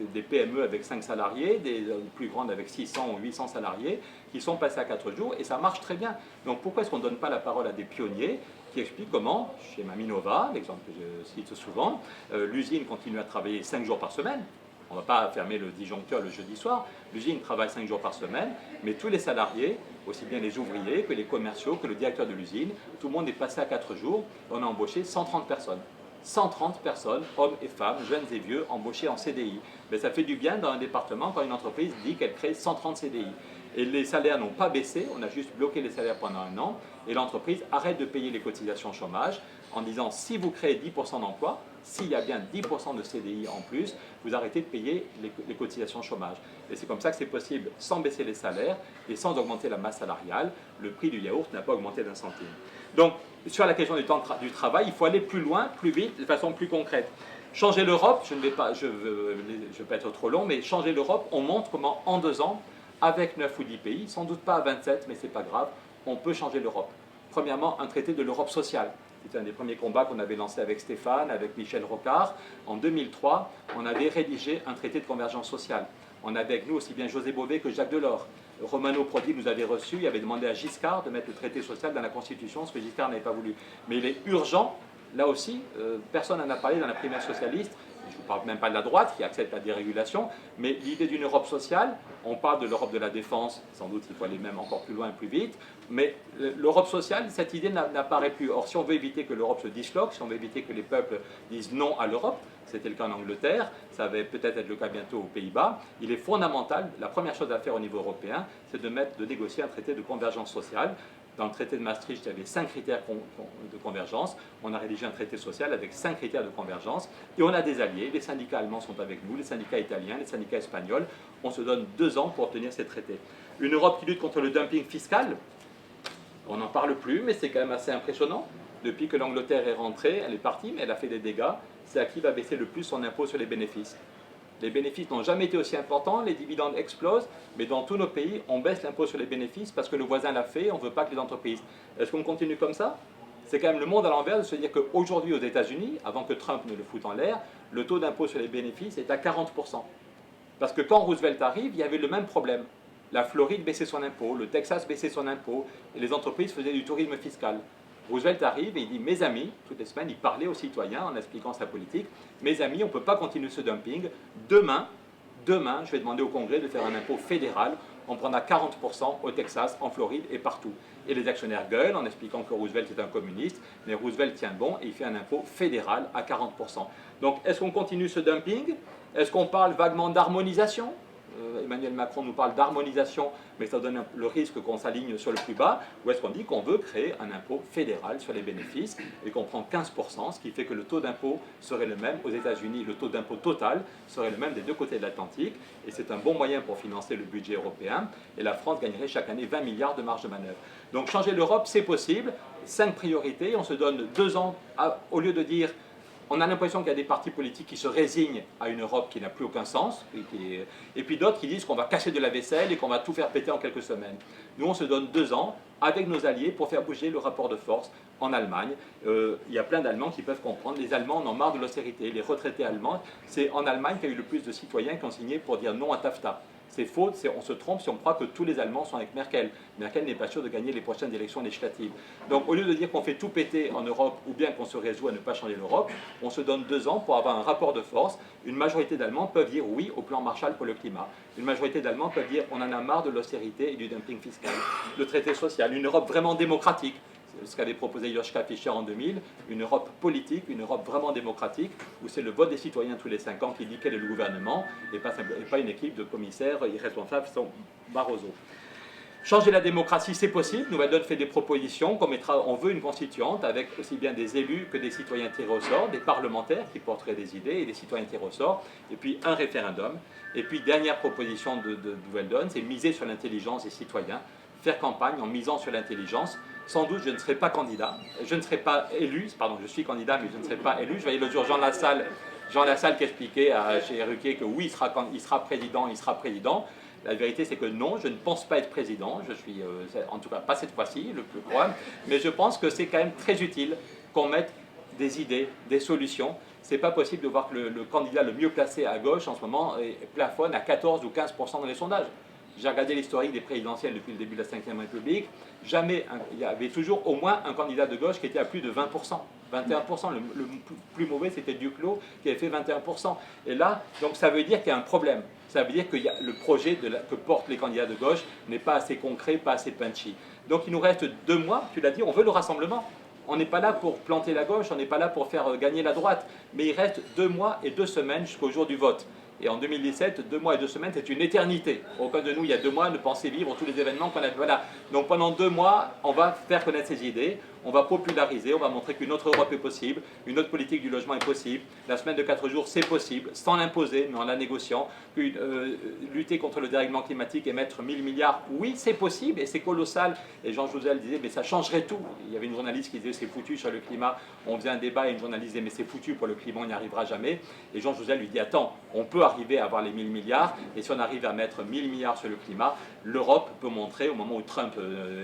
des PME avec 5 salariés, des plus grandes avec 600 ou 800 salariés, qui sont passées à 4 jours, et ça marche très bien. Donc pourquoi est-ce qu'on ne donne pas la parole à des pionniers qui expliquent comment, chez Maminova, l'exemple que je cite souvent, l'usine continue à travailler 5 jours par semaine. On ne va pas fermer le disjoncteur le jeudi soir. L'usine travaille 5 jours par semaine, mais tous les salariés, aussi bien les ouvriers que les commerciaux, que le directeur de l'usine, tout le monde est passé à 4 jours. On a embauché 130 personnes. 130 personnes, hommes et femmes, jeunes et vieux, embauchés en CDI. Mais ça fait du bien dans un département quand une entreprise dit qu'elle crée 130 CDI. Et les salaires n'ont pas baissé, on a juste bloqué les salaires pendant 1 an, et l'entreprise arrête de payer les cotisations chômage en disant si vous créez 10% d'emplois, s'il y a bien 10% de CDI en plus, vous arrêtez de payer les cotisations chômage. Et c'est comme ça que c'est possible sans baisser les salaires et sans augmenter la masse salariale. Le prix du yaourt n'a pas augmenté d'1 centime. Donc, sur la question du temps du travail, il faut aller plus loin, plus vite, de façon plus concrète. Changer l'Europe, je ne vais pas être trop long, mais changer l'Europe, on montre comment en 2 ans, avec 9 ou 10 pays, sans doute pas à 27, mais ce n'est pas grave, on peut changer l'Europe. Premièrement, un traité de l'Europe sociale. C'était un des premiers combats qu'on avait lancé avec Stéphane, avec Michel Rocard. En 2003, on avait rédigé un traité de convergence sociale. On avait avec nous aussi bien José Bové que Jacques Delors. Romano Prodi nous avait reçus, il avait demandé à Giscard de mettre le traité social dans la Constitution, ce que Giscard n'avait pas voulu. Mais il est urgent, là aussi, personne n'en a parlé dans la primaire socialiste, je ne vous parle même pas de la droite qui accepte la dérégulation, mais l'idée d'une Europe sociale, on parle de l'Europe de la défense, sans doute il faut aller même encore plus loin, plus vite, mais l'Europe sociale, cette idée n'apparaît plus. Or, si on veut éviter que l'Europe se disloque, si on veut éviter que les peuples disent non à l'Europe, c'était le cas en Angleterre, ça va peut-être être le cas bientôt aux Pays-Bas, il est fondamental, la première chose à faire au niveau européen, c'est de négocier un traité de convergence sociale. Dans le traité de Maastricht, il y avait 5 critères de convergence. On a rédigé un traité social avec 5 critères de convergence. Et on a des alliés. Les syndicats allemands sont avec nous, les syndicats italiens, les syndicats espagnols. On se donne 2 ans pour obtenir ces traités. Une Europe qui lutte contre le dumping fiscal, on n'en parle plus, mais c'est quand même assez impressionnant. Depuis que l'Angleterre est rentrée, elle est partie, mais elle a fait des dégâts. C'est à qui va baisser le plus son impôt sur les bénéfices. Les bénéfices n'ont jamais été aussi importants, les dividendes explosent, mais dans tous nos pays, on baisse l'impôt sur les bénéfices parce que le voisin l'a fait, on ne veut pas que les entreprises. Est-ce qu'on continue comme ça? C'est quand même le monde à l'envers de se dire qu'aujourd'hui aux États-Unis, avant que Trump ne le foute en l'air, le taux d'impôt sur les bénéfices est à 40%. Parce que quand Roosevelt arrive, il y avait le même problème. La Floride baissait son impôt, le Texas baissait son impôt, et les entreprises faisaient du tourisme fiscal. Roosevelt arrive et il dit « Mes amis », toutes les semaines, il parlait aux citoyens en expliquant sa politique, « Mes amis, on ne peut pas continuer ce dumping. Demain, je vais demander au Congrès de faire un impôt fédéral. On prendra 40% au Texas, en Floride et partout. » Et les actionnaires gueulent en expliquant que Roosevelt est un communiste, mais Roosevelt tient bon et il fait un impôt fédéral à 40%. Donc, est-ce qu'on continue ce dumping? Est-ce qu'on parle vaguement d'harmonisation? Emmanuel Macron nous parle d'harmonisation, mais ça donne le risque qu'on s'aligne sur le plus bas, ou est-ce qu'on dit qu'on veut créer un impôt fédéral sur les bénéfices et qu'on prend 15%, ce qui fait que le taux d'impôt serait le même aux États-Unis, le taux d'impôt total serait le même des deux côtés de l'Atlantique, et c'est un bon moyen pour financer le budget européen, et la France gagnerait chaque année 20 milliards de marge de manœuvre. Donc changer l'Europe, c'est possible, 5 priorités, on se donne 2 ans, au lieu de dire... On a l'impression qu'il y a des partis politiques qui se résignent à une Europe qui n'a plus aucun sens, et puis d'autres qui disent qu'on va casser de la vaisselle et qu'on va tout faire péter en quelques semaines. Nous, on se donne 2 ans avec nos alliés pour faire bouger le rapport de force en Allemagne. Il y a plein d'Allemands qui peuvent comprendre. Les Allemands en ont marre de l'austérité. Les retraités allemands, c'est en Allemagne qu'il y a eu le plus de citoyens qui ont signé pour dire non à TAFTA. C'est faux, on se trompe si on croit que tous les Allemands sont avec Merkel. Merkel n'est pas sûr de gagner les prochaines élections législatives. Donc au lieu de dire qu'on fait tout péter en Europe ou bien qu'on se résout à ne pas changer l'Europe, on se donne 2 ans pour avoir un rapport de force. Une majorité d'Allemands peuvent dire oui au plan Marshall pour le climat. Une majorité d'Allemands peuvent dire on en a marre de l'austérité et du dumping fiscal. Le traité social, une Europe vraiment démocratique. Ce qu'avait proposé Joschka Fischer en 2000, une Europe politique, une Europe vraiment démocratique, où c'est le vote des citoyens tous les 5 ans qui dit quel est le gouvernement, et pas une équipe de commissaires irresponsables qui sont Barroso. Changer la démocratie, c'est possible. Nouvelle Donne fait des propositions. On veut une constituante avec aussi bien des élus que des citoyens tirés au sort, des parlementaires qui porteraient des idées et des citoyens tirés au sort, et puis un référendum. Et puis, dernière proposition de Nouvelle Donne, c'est miser sur l'intelligence des citoyens, faire campagne en misant sur l'intelligence. Sans doute, je ne serai pas candidat, je ne serai pas élu, pardon, je suis candidat, mais je ne serai pas élu. Je voyais l'autre jour Jean Lassalle qui expliquait chez Ruquier que oui, il sera président. La vérité, c'est que non, je ne pense pas être président, je suis, en tout cas pas cette fois-ci, le plus probable, mais je pense que c'est quand même très utile qu'on mette des idées, des solutions. C'est pas possible de voir que le candidat le mieux placé à gauche en ce moment plafonne à 14 ou 15% dans les sondages. J'ai regardé l'historique des présidentielles depuis le début de la Ve République. Jamais, il y avait toujours au moins un candidat de gauche qui était à plus de 20%. 21%. Le plus mauvais, c'était Duclos, qui avait fait 21%. Et là, donc ça veut dire qu'il y a un problème. Ça veut dire que le projet que portent les candidats de gauche n'est pas assez concret, pas assez punchy. Donc il nous reste 2 mois, tu l'as dit, on veut le rassemblement. On n'est pas là pour planter la gauche, on n'est pas là pour faire gagner la droite. Mais il reste 2 mois et 2 semaines jusqu'au jour du vote. Et en 2017, 2 mois et 2 semaines, c'est une éternité. Aucun de nous, il y a 2 mois, ne pensait vivre tous les événements qu'on a. Voilà. Donc pendant 2 mois, on va faire connaître ces idées, on va populariser, on va montrer qu'une autre Europe est possible, une autre politique du logement est possible. La semaine de 4 jours, c'est possible, sans l'imposer, mais en la négociant. Puis, lutter contre le dérèglement climatique et mettre 1000 milliards, oui, c'est possible et c'est colossal. Et Jean Jouzel disait, mais ça changerait tout. Il y avait une journaliste qui disait, c'est foutu sur le climat. On faisait un débat et une journaliste disait, mais c'est foutu pour le climat, on n'y arrivera jamais. Et Jean Jouzel lui dit, attends, on peut arriver à avoir les 1000 milliards, et si on arrive à mettre 1000 milliards sur le climat, l'Europe peut montrer, au moment où Trump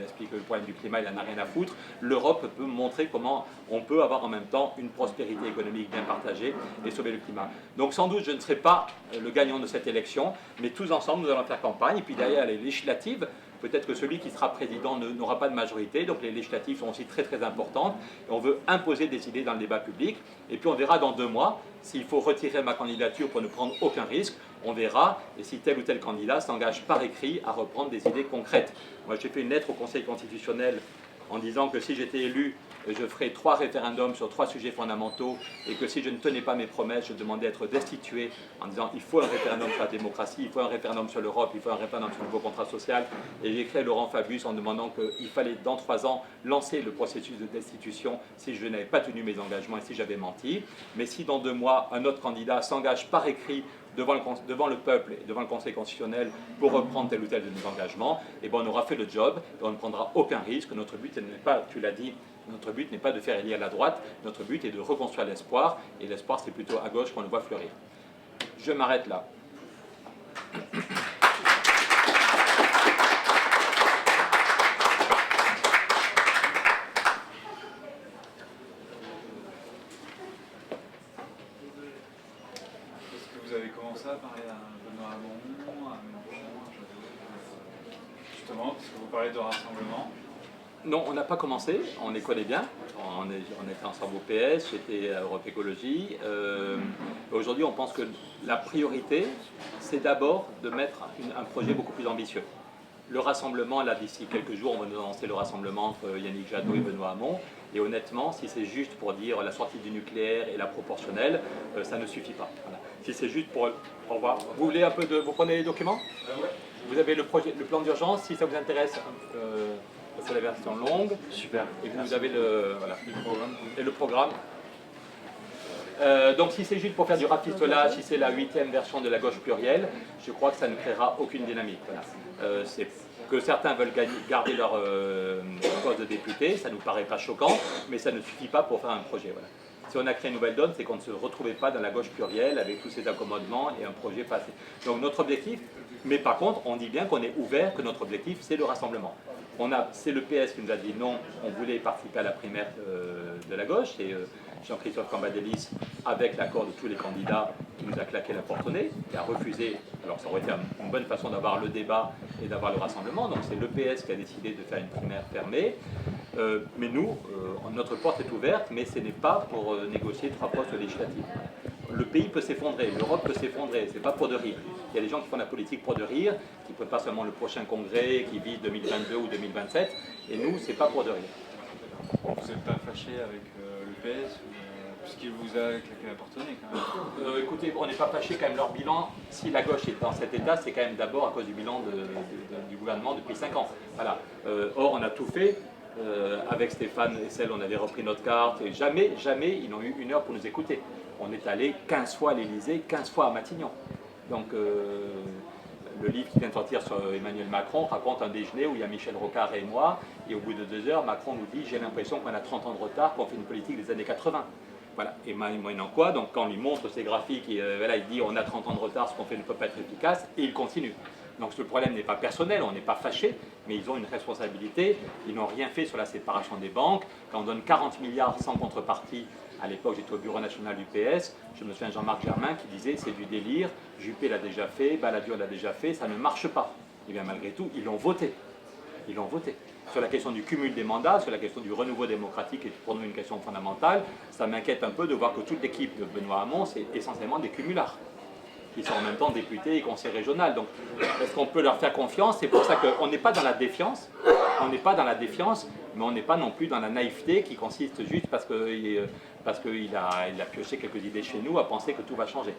explique que le problème du climat, il n'en a rien à foutre, l'Europe peut montrer comment on peut avoir en même temps une prospérité économique bien partagée et sauver le climat. Donc sans doute, je ne serai pas le gagnant de cette élection, mais tous ensemble, nous allons faire campagne, et puis derrière les législatives, peut-être que celui qui sera président n'aura pas de majorité, donc les législatives sont aussi très très importantes, et on veut imposer des idées dans le débat public, et puis on verra dans 2 mois s'il faut retirer ma candidature pour ne prendre aucun risque, on verra, et si tel ou tel candidat s'engage par écrit à reprendre des idées concrètes. Moi j'ai fait une lettre au Conseil constitutionnel en disant que si j'étais élu, je ferais 3 référendums sur 3 sujets fondamentaux et que si je ne tenais pas mes promesses, je demandais à être destitué en disant il faut un référendum sur la démocratie, il faut un référendum sur l'Europe, il faut un référendum sur le nouveau contrat social. Et j'ai écrit à Laurent Fabius en demandant qu'il fallait dans 3 ans lancer le processus de destitution si je n'avais pas tenu mes engagements et si j'avais menti. Mais si dans 2 mois, un autre candidat s'engage par écrit devant le peuple et devant le Conseil constitutionnel pour reprendre tel ou tel de nos engagements, et ben on aura fait le job et on ne prendra aucun risque. Notre but n'est pas, tu l'as dit, notre but n'est pas de faire élire la droite, notre but est de reconstruire l'espoir, et l'espoir c'est plutôt à gauche qu'on le voit fleurir. Je m'arrête là. Vous avez commencé à parler à Benoît Hamon, à Mélenchon, justement, parce que vous parlez de rassemblement. Non, on n'a pas commencé, on les connaît bien, on était ensemble au PS, j'étais à Europe Écologie. Aujourd'hui, on pense que la priorité, c'est d'abord de mettre un projet beaucoup plus ambitieux. Le rassemblement, là, d'ici quelques jours, on va nous annoncer le rassemblement entre Yannick Jadot et Benoît Hamon. Et honnêtement, si c'est juste pour dire la sortie du nucléaire et la proportionnelle, ça ne suffit pas. Voilà. Si c'est juste pour... Au revoir. Vous voulez un peu de... Vous prenez les documents? Vous avez le plan d'urgence, si ça vous intéresse, c'est la version longue. Super. Et vous avez voilà, le programme. Donc si c'est juste pour faire du rafistolage, si c'est la 8e version de la gauche plurielle, je crois que ça ne créera aucune dynamique. Voilà. C'est que certains veulent garder leur poste de député, ça ne nous paraît pas choquant, mais ça ne suffit pas pour faire un projet. Voilà. Si on a créé une nouvelle donne, c'est qu'on ne se retrouvait pas dans la gauche plurielle avec tous ces accommodements et un projet passé. Donc notre objectif, mais par contre, on dit bien qu'on est ouvert, que notre objectif, c'est le rassemblement. C'est le PS qui nous a dit non, on voulait participer à la primaire de la gauche, et Jean-Christophe Cambadélis, avec l'accord de tous les candidats, qui nous a claqué la porte au nez, qui a refusé. Alors ça aurait été une bonne façon d'avoir le débat et d'avoir le rassemblement. Donc c'est le PS qui a décidé de faire une primaire fermée. Mais nous, notre porte est ouverte, mais ce n'est pas pour négocier 3 postes législatifs. Le pays peut s'effondrer, l'Europe peut s'effondrer, c'est pas pour de rire. Il y a des gens qui font la politique pour de rire, qui ne prennent pas seulement le prochain congrès, qui visent 2022 ou 2027, et nous, c'est pas pour de rire. Vous n'êtes pas fâché avec le PS, puisqu'il vous a claqué la porte au nez quand même? Écoutez, on n'est pas fâché quand même, leur bilan, si la gauche est dans cet état, c'est quand même d'abord à cause du bilan du gouvernement depuis 5 ans. Voilà. Or, on a tout fait. Avec Stéphane Hessel, on avait repris notre carte, et jamais ils n'ont eu 1 heure pour nous écouter. On est allé 15 fois à l'Élysée, 15 fois à Matignon. Donc le livre qui vient de sortir sur Emmanuel Macron raconte un déjeuner où il y a Michel Rocard et moi, et au bout de 2 heures, Macron nous dit « j'ai l'impression qu'on a 30 ans de retard, qu'on fait une politique des années 80 ». Voilà, et moyennant quoi, donc quand on lui montre ces graphiques, voilà, il dit on a 30 ans de retard, ce qu'on fait ne peut pas être efficace, et il continue. Donc ce problème n'est pas personnel, on n'est pas fâché, mais ils ont une responsabilité, ils n'ont rien fait sur la séparation des banques. Quand on donne 40 milliards sans contrepartie, à l'époque j'étais au bureau national du PS, je me souviens de Jean-Marc Germain qui disait c'est du délire, Juppé l'a déjà fait, Balladur l'a déjà fait, ça ne marche pas. Et bien malgré tout, ils l'ont voté. Ils l'ont voté. Sur la question du cumul des mandats, sur la question du renouveau démocratique, qui est pour nous une question fondamentale, ça m'inquiète un peu de voir que toute l'équipe de Benoît Hamon, c'est essentiellement des cumulards, qui sont en même temps députés et conseillers régionaux. Donc, est-ce qu'on peut leur faire confiance? C'est pour ça qu'on n'est pas dans la défiance, mais on n'est pas non plus dans la naïveté qui consiste juste parce qu'il a pioché quelques idées chez nous à penser que tout va changer.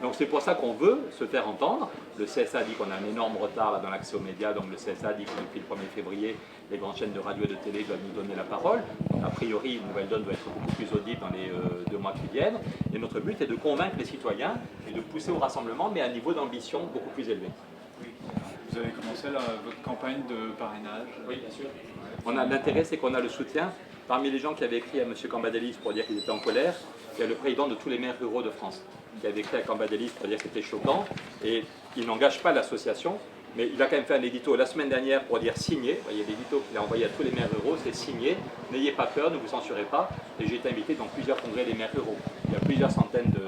Donc c'est pour ça qu'on veut se faire entendre. Le CSA dit qu'on a un énorme retard là, dans l'accès aux médias, donc le CSA dit que depuis le 1er février, les grandes chaînes de radio et de télé doivent nous donner la parole. Donc, a priori, une nouvelle donne doit être beaucoup plus audible dans les 2 mois qui viennent. Et notre but est de convaincre les citoyens et de pousser au rassemblement, mais à un niveau d'ambition beaucoup plus élevé. Oui. Vous avez commencé votre campagne de parrainage? Oui, bien sûr. L'intérêt, c'est qu'on a le soutien. Parmi les gens qui avaient écrit à M. Cambadélis pour dire qu'ils étaient en colère, il y a le président de tous les maires ruraux de France qui avait écrit à Cambadélis pour dire que c'était choquant. Et il n'engage pas l'association, mais il a quand même fait un édito la semaine dernière pour dire signé. Vous voyez l'édito qu'il a envoyé à tous les maires ruraux, c'est signé. N'ayez pas peur, ne vous censurez pas. Et j'ai été invité dans plusieurs congrès des maires ruraux. Il y a plusieurs centaines de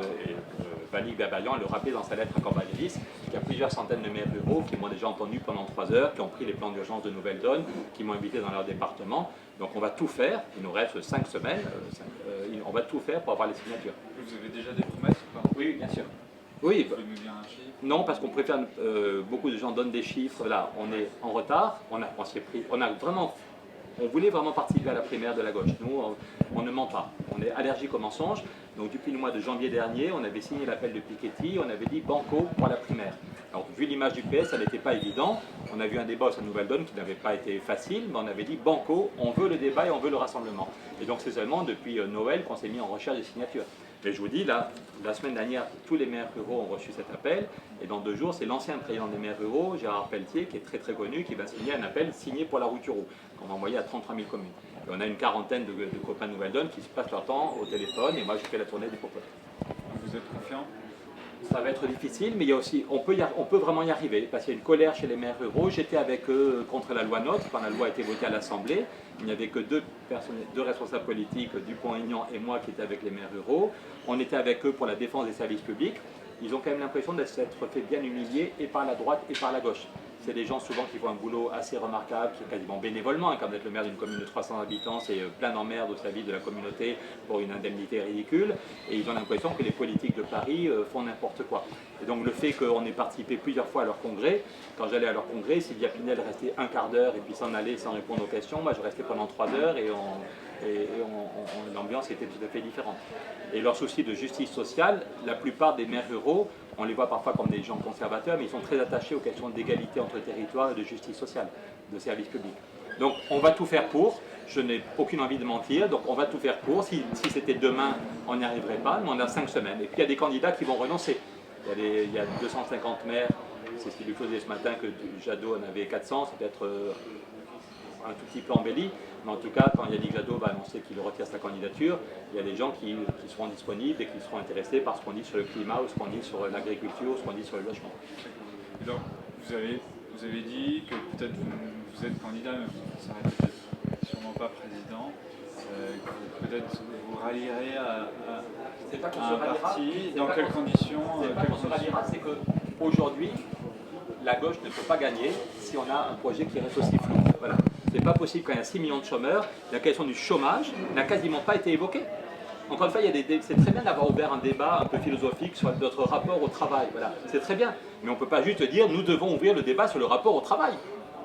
Fanny Berbalian le rappelait dans sa lettre à Corvallis, qu'il y a plusieurs centaines de maires ruraux qui m'ont déjà entendu pendant 3 heures, qui ont pris les plans d'urgence de Nouvelle-Donne, qui m'ont invité dans leur département. Donc on va tout faire, il nous reste 5 semaines, on va tout faire pour avoir les signatures. Vous avez déjà des promesses ou pas? Oui, bien sûr. Oui, Vous pouvez nous dire un chiffre? non, parce qu'on préfère, beaucoup de gens donnent des chiffres, là, on est en retard, on voulait vraiment participer à la primaire de la gauche. Nous, on ne ment pas, on est allergique au mensonge. Donc depuis le mois de janvier dernier, on avait signé l'appel de Piketty, on avait dit banco pour la primaire. Alors vu l'image du PS, ça n'était pas évident. On a vu un débat à Nouvelle-Donne qui n'avait pas été facile, mais on avait dit banco, on veut le débat et on veut le rassemblement. Et donc c'est seulement depuis Noël qu'on s'est mis en recherche des signatures. Mais je vous dis, là, la semaine dernière, tous les maires ruraux ont reçu cet appel. Et dans 2 jours, c'est l'ancien président des maires ruraux, Gérard Pelletier, qui est très très connu, qui va signer un appel signé pour la route Turot, qu'on va envoyer à 33 000 communes. Et on a une quarantaine de copains de Nouvelle-Donne qui se passent leur temps au téléphone. Et moi, je fais la tournée des populations. Vous êtes confiant? Ça va être difficile, mais il y a aussi, on peut vraiment y arriver, parce qu'il y a une colère chez les maires ruraux. J'étais avec eux contre la loi NOTRe, quand la loi a été votée à l'Assemblée. Il n'y avait que 2 responsables politiques, Dupont-Aignan et moi, qui étaient avec les maires ruraux. On était avec eux pour la défense des services publics. Ils ont quand même l'impression d'être fait bien humilier et par la droite et par la gauche. C'est des gens souvent qui font un boulot assez remarquable, qui est quasiment bénévolement. Quand d'être le maire d'une commune de 300 habitants, c'est plein d'emmerdes au service de la communauté pour une indemnité ridicule. Et ils ont l'impression que les politiques de Paris font n'importe quoi. Et donc le fait qu'on ait participé plusieurs fois à leur congrès, quand j'allais à leur congrès, Sylvia Pinel restait un quart d'heure et puis s'en allait sans répondre aux questions. Moi je restais pendant 3 heures et l'ambiance était tout à fait différente. Et leur souci de justice sociale, la plupart des maires ruraux, on les voit parfois comme des gens conservateurs, mais ils sont très attachés aux questions d'égalité entre territoires et de justice sociale, de services publics. Donc on va tout faire pour, je n'ai aucune envie de mentir, donc on va tout faire pour. Si c'était demain, on n'y arriverait pas, mais on a 5 semaines. Et puis il y a des candidats qui vont renoncer. Il y a 250 maires, c'est ce qu'il lui faisait ce matin, que Jadot en avait 400, c'est peut-être un tout petit peu embelli. Mais en tout cas, quand Yannick Jadot va annoncer qu'il retire sa candidature, il y a des gens qui seront disponibles et qui seront intéressés par ce qu'on dit sur le climat, ou ce qu'on dit sur l'agriculture, ou ce qu'on dit sur le logement. Donc, vous avez dit que peut-être vous êtes candidat, mais vous ne serez peut-être sûrement pas président. Peut-être vous rallierez à un parti. Dans quelles conditions? C'est pas qu'on se ralliera, c'est qu'aujourd'hui, la gauche ne peut pas gagner si on a un projet qui reste aussi flou. Voilà. C'est pas possible quand il y a 6 millions de chômeurs. La question du chômage n'a quasiment pas été évoquée. Encore une fois, c'est très bien d'avoir ouvert un débat un peu philosophique sur notre rapport au travail. Voilà. C'est très bien. Mais on ne peut pas juste dire nous devons ouvrir le débat sur le rapport au travail.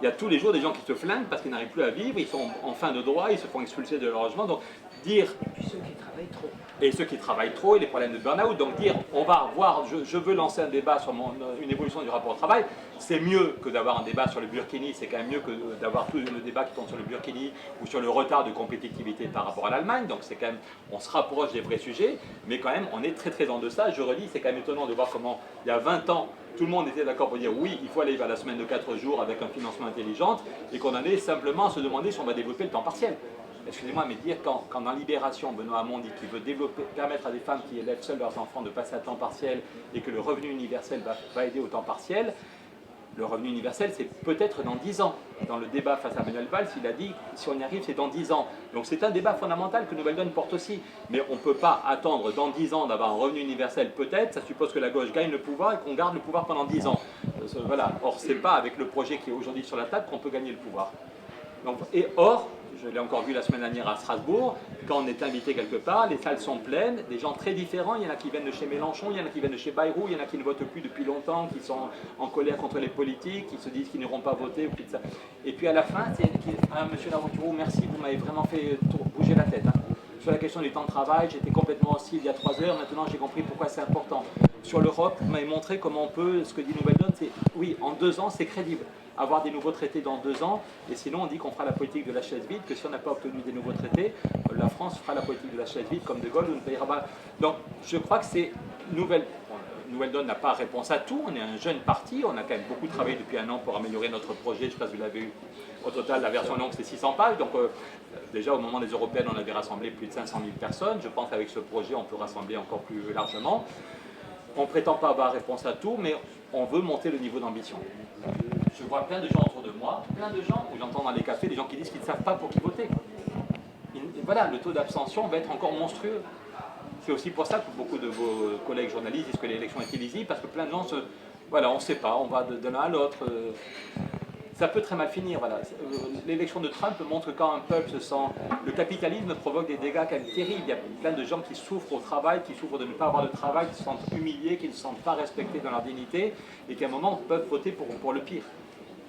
Il y a tous les jours des gens qui se flinguent parce qu'ils n'arrivent plus à vivre, ils sont en fin de droit, ils se font expulser de leur logement. Donc dire. Et puis ceux qui travaillent trop. Et ceux qui travaillent trop et les problèmes de burn-out. Donc dire on va voir, je veux lancer un débat sur une évolution du rapport au travail, c'est mieux que d'avoir un débat sur le Burkini, c'est quand même mieux que d'avoir tout le débat qui tourne sur le Burkini ou sur le retard de compétitivité par rapport à l'Allemagne. Donc c'est quand même, on se rapproche des vrais sujets, mais quand même on est très très en deçà. Je redis, c'est quand même étonnant de voir comment il y a 20 ans, tout le monde était d'accord pour dire oui, il faut aller vers la semaine de 4 jours avec un financement intelligent, et qu'on en est simplement à se demander si on va développer le temps partiel. Excusez-moi, mais dire quand dans Libération, Benoît Hamon dit qu'il veut permettre à des femmes qui élèvent seules leurs enfants de passer à temps partiel et que le revenu universel va aider au temps partiel, le revenu universel c'est peut-être dans 10 ans. Dans le débat face à Manuel Valls, il a dit si on y arrive c'est dans 10 ans. Donc c'est un débat fondamental que Nouvelle-Donne porte aussi. Mais on ne peut pas attendre dans 10 ans d'avoir un revenu universel peut-être, ça suppose que la gauche gagne le pouvoir et qu'on garde le pouvoir pendant 10 ans. Voilà. Or c'est pas avec le projet qui est aujourd'hui sur la table qu'on peut gagner le pouvoir. Donc, je l'ai encore vu la semaine dernière à Strasbourg, quand on est invité quelque part, les salles sont pleines, des gens très différents, il y en a qui viennent de chez Mélenchon, il y en a qui viennent de chez Bayrou, il y en a qui ne votent plus depuis longtemps, qui sont en colère contre les politiques, qui se disent qu'ils n'iront pas voter, ou tout ça. Et puis à la fin, monsieur Larouturou, merci, vous m'avez vraiment fait bouger la tête. Hein. Sur la question du temps de travail, j'étais complètement hostile il y a 3 heures, maintenant j'ai compris pourquoi c'est important. Sur l'Europe, vous m'avez montré comment on peut, ce que dit Nouvelle-Donne, c'est oui, en 2 ans c'est crédible. Avoir des nouveaux traités dans 2 ans, et sinon on dit qu'on fera la politique de la chaise vide, que si on n'a pas obtenu des nouveaux traités, la France fera la politique de la chaise vide comme De Gaulle ou ne payera pas. Donc je crois que c'est Nouvelle-Donne n'a pas réponse à tout, on est un jeune parti, on a quand même beaucoup travaillé depuis 1 an pour améliorer notre projet, je ne sais pas si vous l'avez eu, au total la version longue c'est 600 pages, donc déjà au moment des européennes on avait rassemblé plus de 500 000 personnes, je pense qu'avec ce projet on peut rassembler encore plus largement. On ne prétend pas avoir réponse à tout, mais on veut monter le niveau d'ambition. Je vois plein de gens autour de moi, plein de gens, où j'entends dans les cafés, des gens qui disent qu'ils ne savent pas pour qui voter. Voilà, le taux d'abstention va être encore monstrueux. C'est aussi pour ça que beaucoup de vos collègues journalistes disent que l'élection est illisible, parce que plein de gens voilà, on ne sait pas, on va de l'un à l'autre. Ça peut très mal finir. Voilà. L'élection de Trump montre que quand un peuple se sent... Le capitalisme provoque des dégâts quand même terribles. Il y a plein de gens qui souffrent au travail, qui souffrent de ne pas avoir de travail, qui se sentent humiliés, qui ne se sentent pas respectés dans leur dignité, et qui à un moment peuvent voter pour le pire.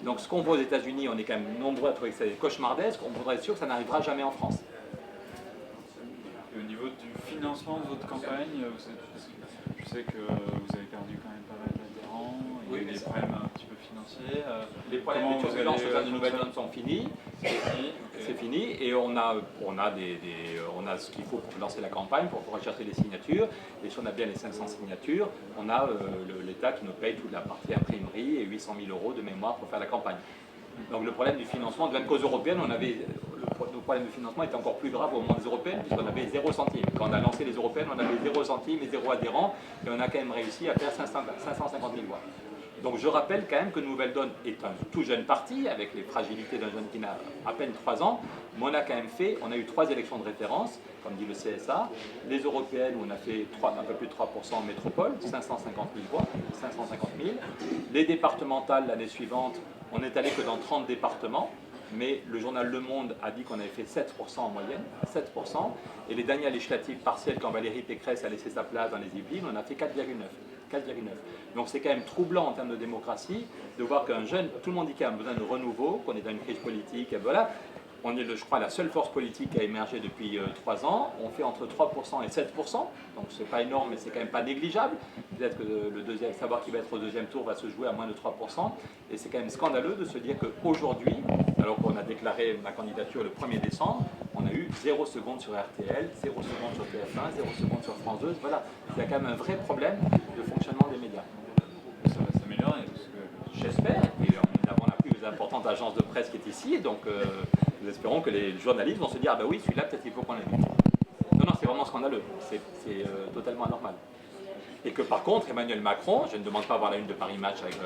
Donc ce qu'on voit aux États-Unis, on est quand même nombreux à trouver que c'est cauchemardesque, on voudrait être sûr que ça n'arrivera jamais en France. Et au niveau du financement de votre campagne, je sais que vous avez perdu quand même pas mal d'adhérents, il y a eu des problèmes un petit peu financiers. Les problèmes de turbulence au sein de Nouvelle Donne sont finis. C'est fini. Et on a ce qu'il faut pour lancer la campagne, pour rechercher les signatures. Et si on a bien les 500 signatures, on a l'État qui nous paye toute la partie imprimerie et 800 000 € de mémoire pour faire la campagne. Donc le problème du financement, de même qu'aux européennes, le problème de financement était encore plus grave au moment des européennes, puisqu'on avait 0 centime. Quand on a lancé les européennes, on avait 0 centime et 0 adhérents, et on a quand même réussi à faire 550 000 voix. Donc je rappelle quand même que Nouvelle Donne est un tout jeune parti, avec les fragilités d'un jeune qui n'a à peine 3 ans, mais on a quand même on a eu 3 élections de référence, comme dit le CSA, les européennes où on a fait un peu plus de 3% en métropole, 550 000 voix, 550 000. Les départementales l'année suivante, on n'est allé que dans 30 départements, mais le journal Le Monde a dit qu'on avait fait 7% en moyenne, 7%, et les dernières législatives partielles, quand Valérie Pécresse a laissé sa place dans les Yvelines, on a fait 4,9. Donc c'est quand même troublant en termes de démocratie de voir qu'un jeune, tout le monde dit qu'il y a besoin de renouveau, qu'on est dans une crise politique, et voilà. On est, je crois, la seule force politique qui a émergé depuis 3 ans. On fait entre 3% et 7%, donc c'est pas énorme, mais c'est quand même pas négligeable. Peut-être que savoir qui va être au deuxième tour va se jouer à moins de 3%. Et c'est quand même scandaleux de se dire qu'aujourd'hui, alors qu'on a déclaré ma candidature le 1er décembre, on a eu 0 seconde sur RTL, 0 seconde sur TF1, 0 seconde sur France 2. Voilà, il y a quand même un vrai problème de fonctionnement des médias. Ça va s'améliorer. J'espère. Et on a la plus importante agence de presse qui est ici, et donc nous espérons que les journalistes vont se dire ah ben oui, celui-là peut-être il faut qu'on l'invite. Non, c'est vraiment scandaleux, c'est totalement anormal. Et que par contre, Emmanuel Macron, je ne demande pas à voir la une de Paris Match avec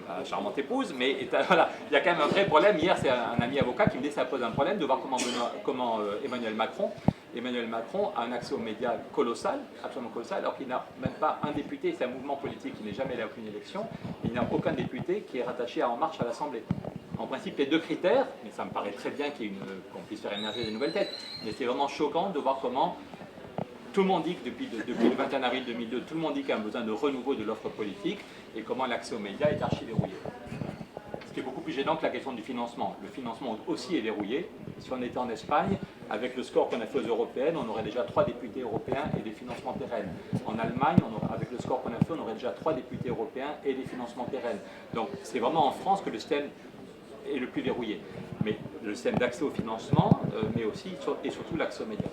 la charmante épouse, mais voilà, il y a quand même un vrai problème. Hier, c'est un ami avocat qui me dit que ça pose un problème de voir comment Emmanuel Macron a un accès aux médias colossal, absolument colossal, alors qu'il n'a même pas un député, c'est un mouvement politique qui n'est jamais allé à aucune élection, il n'a aucun député qui est rattaché à En Marche à l'Assemblée. En principe, les 2 critères, mais ça me paraît très bien qu'on puisse faire émerger des nouvelles têtes, mais c'est vraiment choquant de voir comment tout le monde dit que depuis le 21 avril 2002, tout le monde dit qu'il y a un besoin de renouveau de l'offre politique et comment l'accès aux médias est archi-verrouillé. Ce qui est beaucoup plus gênant que la question du financement. Le financement aussi est verrouillé. Si on était en Espagne, avec le score qu'on a fait aux européennes, on aurait déjà 3 députés européens et des financements pérennes. En Allemagne, avec le score qu'on a fait, on aurait déjà 3 députés européens et des financements pérennes. Donc c'est vraiment en France que le système est le plus verrouillé. Mais le système d'accès au financement, mais aussi et surtout l'accès aux médias.